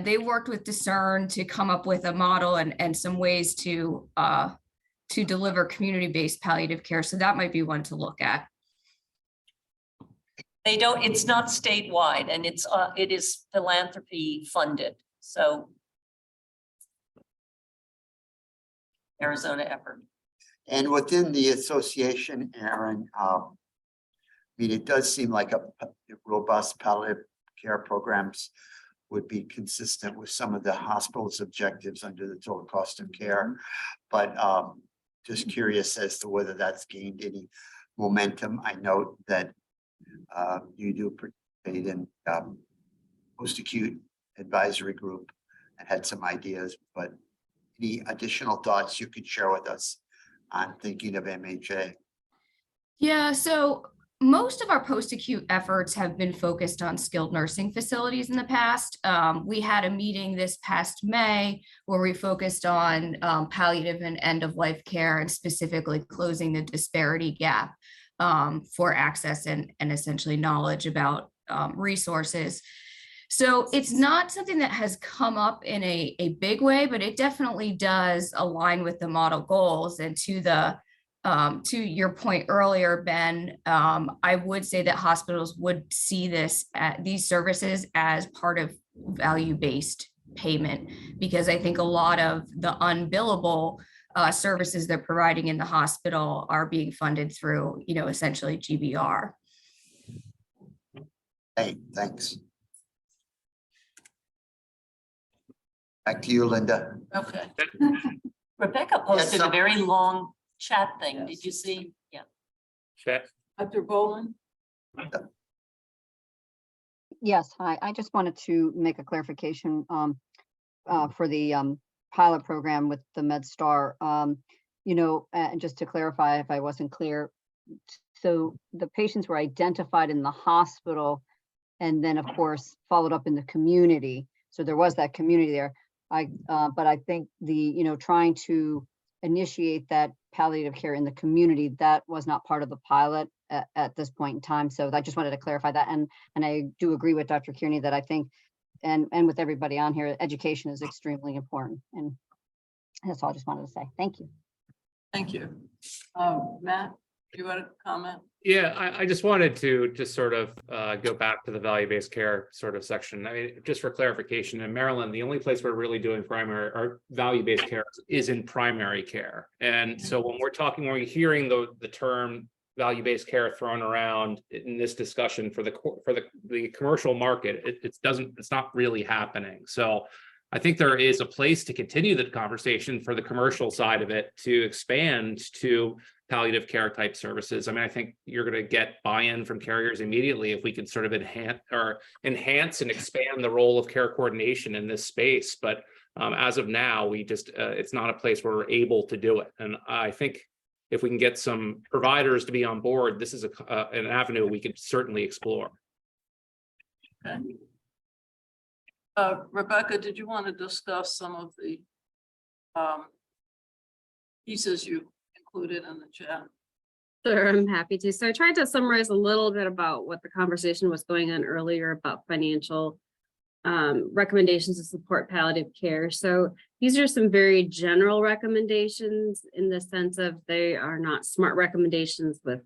they worked with Discern to come up with a model and some ways to deliver community-based palliative care. So that might be one to look at. They don't, it's not statewide, and it is philanthropy funded. So Arizona effort. And within the association, Aaron, I mean, it does seem like a robust palliative care programs would be consistent with some of the hospital's objectives under the total cost of care. But just curious as to whether that's gained any momentum. I note that you do participate in post-acute advisory group and had some ideas, but any additional thoughts you could share with us on thinking of MHA? Yeah, so most of our post-acute efforts have been focused on skilled nursing facilities in the past. We had a meeting this past May where we focused on palliative and end-of-life care and specifically closing the disparity gap for access and essentially knowledge about resources. So it's not something that has come up in a big way, but it definitely does align with the model goals. And to your point earlier, Ben, I would say that hospitals would see these services as part of value-based payment, because I think a lot of the unbillable services they're providing in the hospital are being funded through, essentially GBR. Hey, thanks. Back to you, Linda. Okay. Rebecca posted a some- very long chat thing. Yes. Did you see? Yeah. Chat. Dr. Boland? Yes, hi. I just wanted to make a clarification for the pilot program with the MedStar. And just to clarify if I wasn't clear, so the patients were identified in the hospital and then, of course, followed up in the community. So there was that community there. But I think trying to initiate that palliative care in the community. That was not part of the pilot at this point in time. So I just wanted to clarify that. And I do agree with Dr. Kearney that I think, and with everybody on here, education is extremely important. And that's all I just wanted to say. Thank you. Thank you. Matt, you want to comment? Yeah, I just wanted to just sort of go back to the value-based care sort of section. I mean, just for clarification, in Maryland, the only place we're really doing primary or value-based care is in primary care. And so when when we're hearing the term value-based care thrown around in this discussion for the commercial market, it's not really happening. So I think there is a place to continue the conversation for the commercial side of it to expand to palliative care type services. I mean, I think you're going to get buy-in from carriers immediately if we can sort of enhance and expand the role of care coordination in this space. But as of now, it's not a place where we're able to do it. And I think if we can get some providers to be on board, this is an avenue we could certainly explore. Okay. Rebecca, did you want to discuss some of the pieces you included in the chat? Sure, I'm happy to. So I tried to summarize a little bit about what the conversation was going on earlier about financial recommendations to support palliative care. So these are some very general recommendations in the sense of they are not smart recommendations with,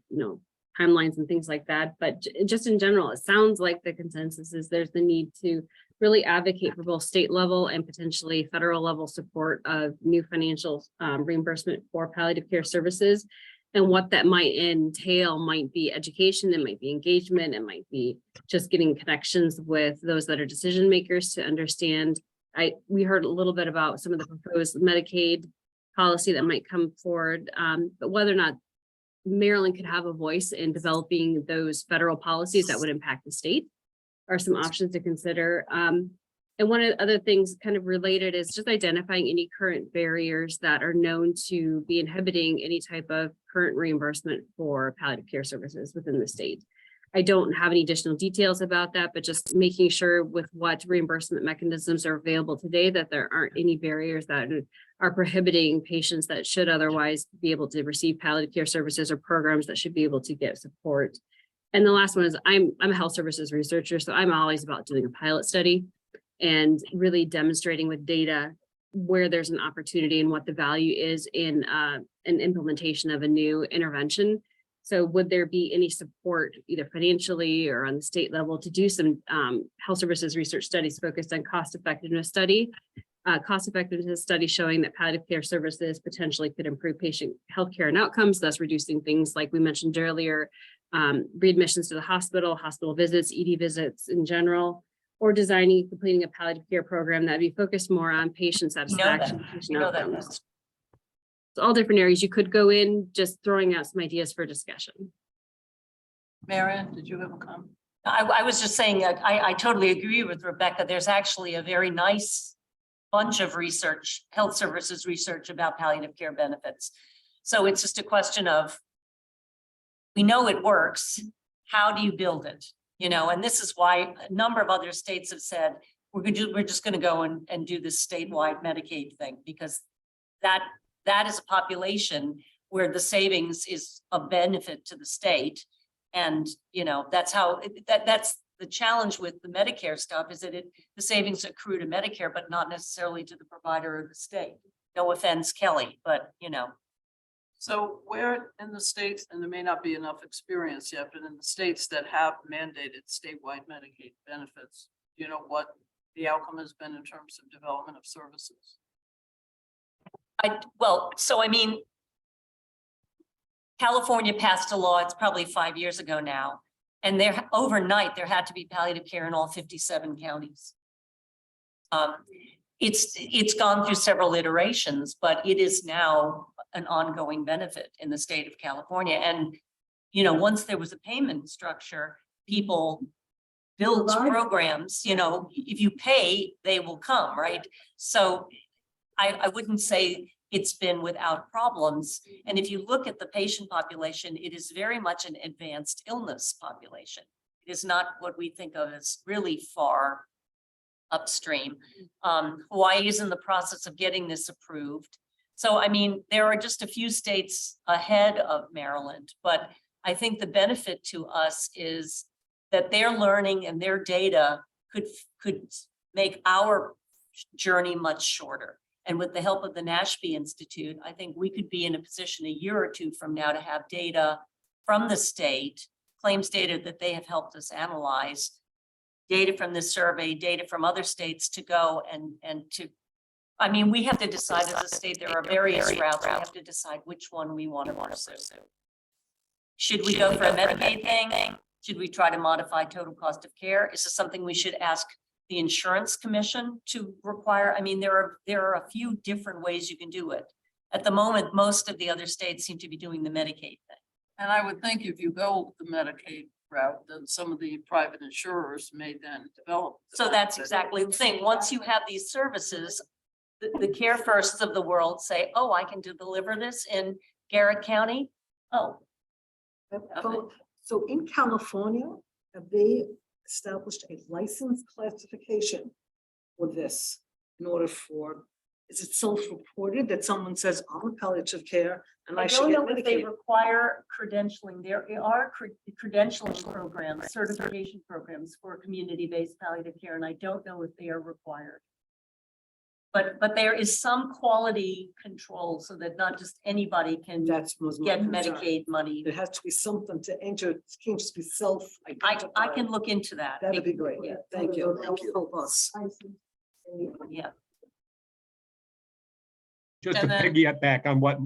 timelines and things like that. But just in general, it sounds like the consensus is there's the need to really advocate for both state level and potentially federal level support of new financial reimbursement for palliative care services. And what that might entail might be education, it might be engagement, it might be just getting connections with those that are decision makers to understand. We heard a little bit about some of the proposed Medicaid policy that might come forward, but whether or not Maryland could have a voice in developing those federal policies that would impact the state are some options to consider. And one of the other things kind of related is just identifying any current barriers that are known to be inhibiting any type of current reimbursement for palliative care services within the state. I don't have any additional details about that, but just making sure with what reimbursement mechanisms are available today that there aren't any barriers that are prohibiting patients that should otherwise be able to receive palliative care services or programs that should be able to get support. And the last one is I'm a health services researcher, so I'm always about doing a pilot study and really demonstrating with data where there's an opportunity and what the value is in an implementation of a new intervention. So would there be any support either financially or on the state level to do some health services research studies focused on cost effectiveness study showing that palliative care services potentially could improve patient healthcare and outcomes, thus reducing things like we mentioned earlier, readmissions to the hospital visits, ED visits in general, or designing, completing a palliative care program that'd be focused more on patient satisfaction. Patient outcomes. So all different areas you could go in, just throwing out some ideas for discussion. Marion, did you have a comment? I was just saying, I totally agree with Rebecca. There's actually a very nice bunch of research, health services research about palliative care benefits. So it's just a question of, we know it works. How do you build it? And this is why a number of other states have said, we're just going to go and do this statewide Medicaid thing, because that is a population where the savings is a benefit to the state. And, that's how, that's the challenge with the Medicare stuff, is that the savings accrue to Medicare, but not necessarily to the provider or the state. No offense, Kelly, but So where in the states, and there may not be enough experience yet, but in the states that have mandated statewide Medicaid benefits, do you know what the outcome has been in terms of development of services? California passed a law, it's probably 5 years ago now, and overnight there had to be palliative care in all 57 counties. It's gone through several iterations, but it is now an ongoing benefit in the state of California. And, once there was a payment structure, people built programs, if you pay, they will come, right? So I wouldn't say it's been without problems. And if you look at the patient population, it is very much an advanced illness population. It is not what we think of as really far upstream. Hawaii is in the process of getting this approved. So I mean, there are just a few states ahead of Maryland, but I think the benefit to us is that their learning and their data could make our journey much shorter. And with the help of the Nashby Institute, I think we could be in a position a year or two from now to have data from the state, claims data that they have helped us analyze, data from this survey, data from other states to go and to, I mean, we have to decide as a state, there are various routes. We have to decide which one we want to pursue. Should we go for a Medicaid thing? Should we try to modify total cost of care? Is this something we should ask the insurance commission to require? I mean, there are a few different ways you can do it. At the moment, most of the other states seem to be doing the Medicaid thing. And I would think if you go the Medicaid route, then some of the private insurers may then develop. So that's exactly the thing. Once you have these services, the Care Firsts of the world say, oh, I can deliver this in Garrett County. Oh, So in California, have they established a license classification for this in order for, is it self-reported that someone says, I'm a palliative care and I should don't get know if they Medicaid? require credentialing. There are credentialing programs, certification programs for community-based palliative care, and I don't know if they are required. But there is some quality control so that not just anybody can That was my get concern. Medicaid money. There has to be something to enter, it can't just be self. I can look into that. That'd be great. Yeah. Thank you. Help us. Yeah. Just to And then- piggyback on what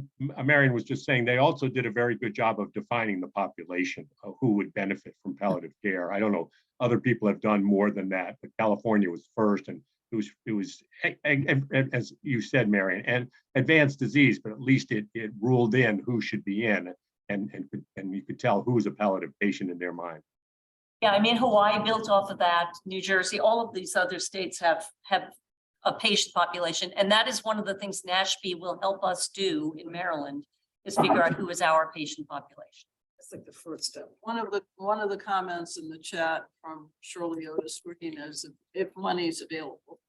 Marion was just saying, they also did a very good job of defining the population of who would benefit from palliative care. I don't know, other people have done more than that, but California was first, and it was, as you said, Marion, and advanced disease, but at least it ruled in who should be in, and you could tell who was a palliative patient in their mind. Yeah, I mean, Hawaii built off of that, New Jersey, all of these other states have a patient population. And that is one of the things Nashby will help us do in Maryland, is figure out who is our patient population. That's like the first step. One of the comments in the chat from Shirley Otis working is if money is available.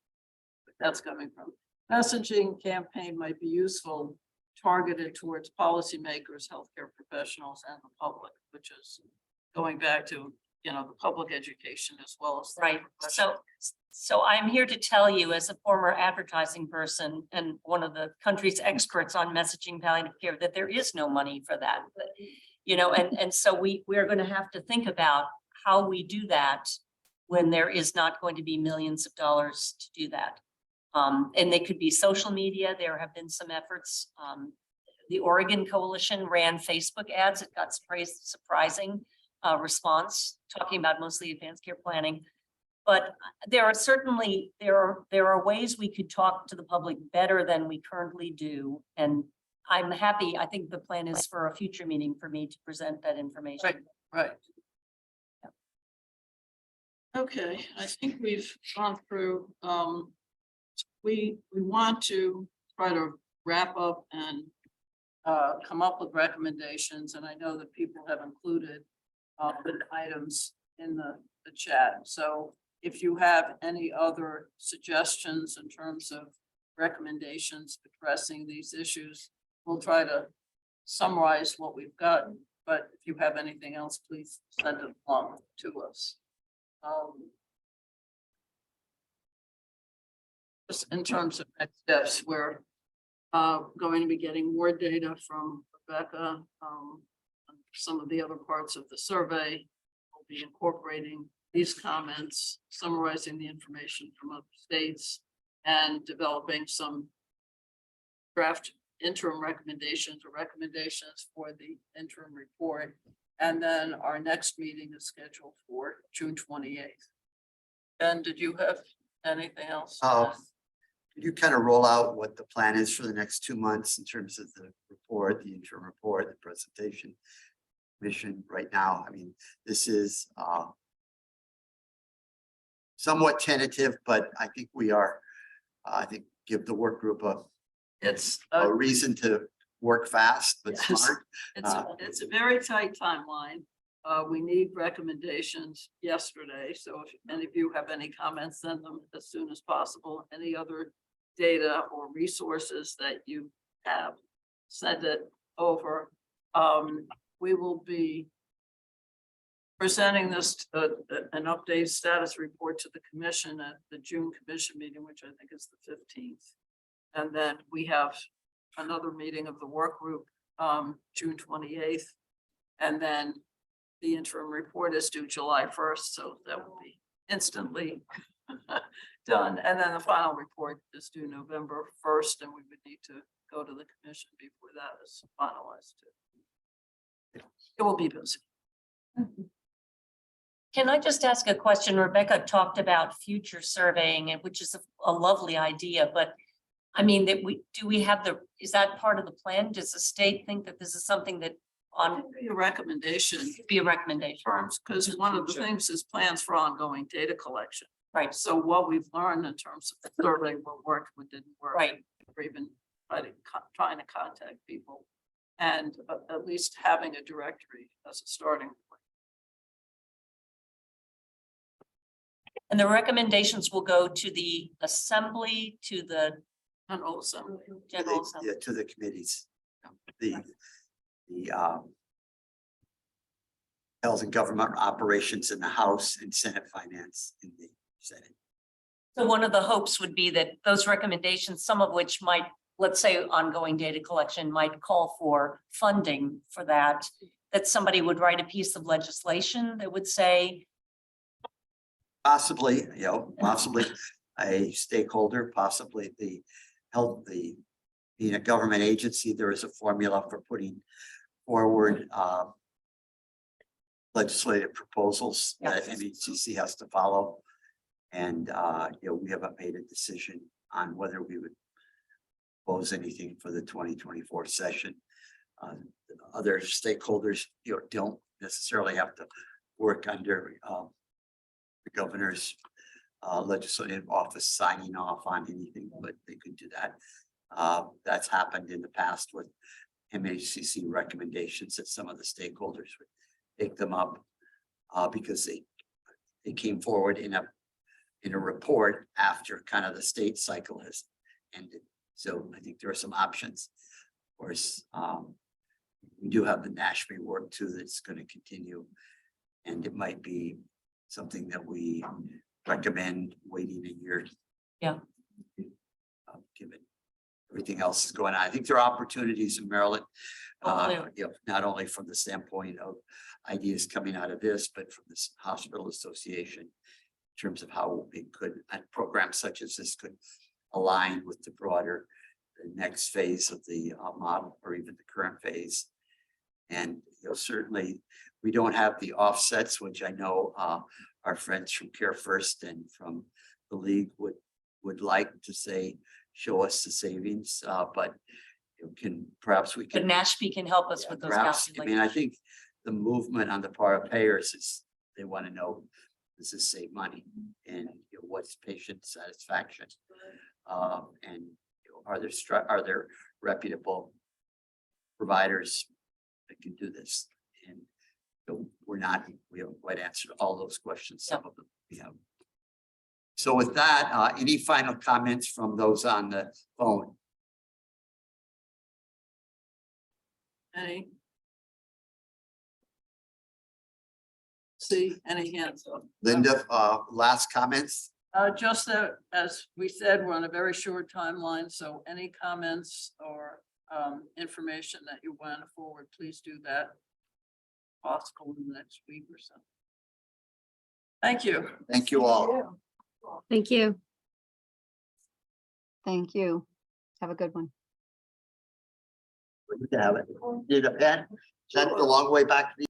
That's coming from. Messaging campaign might be useful, targeted towards policymakers, healthcare professionals, and the public, which is going back to, you know, the public education as well as. Right, so I'm here to tell you, as a former advertising person and one of the country's experts on messaging palliative care, that there is no money for that. But, you know, and so we're going to have to think about how we do that when there is not going to be millions of dollars to do that. And they could be social media. There have been some efforts. The Oregon Coalition ran Facebook ads. It got surprising response, talking about mostly advanced care planning. But there are certainly, there are ways we could talk to the public better than we currently do. And I'm happy, I think the plan is for a future meeting for me to present that information. Right. Okay, I think we've gone through, we want to try to wrap up and come up with recommendations, and I know that people have included the items in the chat. So if you have any other suggestions in terms of recommendations addressing these issues, we'll try to summarize what we've got. But if you have anything else, please send it along to us. Just in terms of next steps, we're going to be getting more data from Rebecca. Some of the other parts of the survey will be incorporating these comments, summarizing the information from other states, and developing some draft interim recommendations or recommendations for the interim report. And then our next meeting is scheduled for June 28th. Ben, did you have anything else? Could you kind of roll out what the plan is for the next 2 months in terms of the report, the interim report, the presentation mission right now? I mean, this is somewhat tentative, but I think we are, I think give the work group a reason to work fast, but Yes. smart. It's a very tight timeline. We need recommendations yesterday. So if any of you have any comments, send them as soon as possible. Any other data or resources that you have sent it over. We will be presenting this, an updated status report to the commission at the June commission meeting, which I think is the 15th. And then we have another meeting of the work group, June 28th. And then the interim report is due July 1st, so that will be instantly done. And then the final report is due November 1st, and we would need to go to the commission before that is finalized too. It will be busy. Can I just ask a question? Rebecca talked about future surveying, which is a lovely idea, but I mean, is that part of the plan? Does the state think that this is something that A recommendation. be a recommendation? Because one of the things is plans for ongoing data collection. Right. So what we've learned in terms of the survey, what worked, what didn't work. Right. Or even trying to contact people and at least having a directory as a starting point. And the recommendations will go to the assembly, to the General Assembly. general assembly. Yeah, to the committees. The Health and Government Operations in the House and Senate Finance in the Senate. So one of the hopes would be that those recommendations, some of which might, let's say ongoing data collection might call for funding for that, that somebody would write a piece of legislation that would say, Possibly, possibly a stakeholder, possibly the health, being a government agency, there is a formula for putting forward legislative proposals that MHCC has to follow. And we haven't made a decision on whether we would propose anything for the 2024 session. Other stakeholders, don't necessarily have to work under the governor's legislative office signing off on anything, but they could do that. That's happened in the past with MHCC recommendations that some of the stakeholders would take them up because they came forward in a report after kind of the state cycle has ended. So I think there are some options. Of course, we do have the Nashville work too that's going to continue, and it might be something that we recommend waiting a year. Yeah. Given everything else is going on. I think there are opportunities in Maryland, not only from the standpoint of ideas coming out of this, but from this hospital association in terms of how it could, and programs such as this could align with the broader, the next phase of the model or even the current phase. And certainly we don't have the offsets, which I know our friends from Care First and from the league would like to say, show us the savings, but perhaps we can. but Nashby can help us with those Perhaps, calculations. I think the movement on the part of payers is they want to know, does this save money, and what's patient satisfaction, and are there reputable providers that can do this? And we haven't quite answered all those questions. Some of them we have. So with that, any final comments from those on the phone? Any? See any hands up? Linda, last comments? Just that, as we said, we're on a very short timeline, so any comments or information that you want to forward, please do that. Possible in the next week or so. Thank you. Thank you all. Thank you. Thank you. Have a good one. Good to have it. Did a pen? Sent it a long way back to the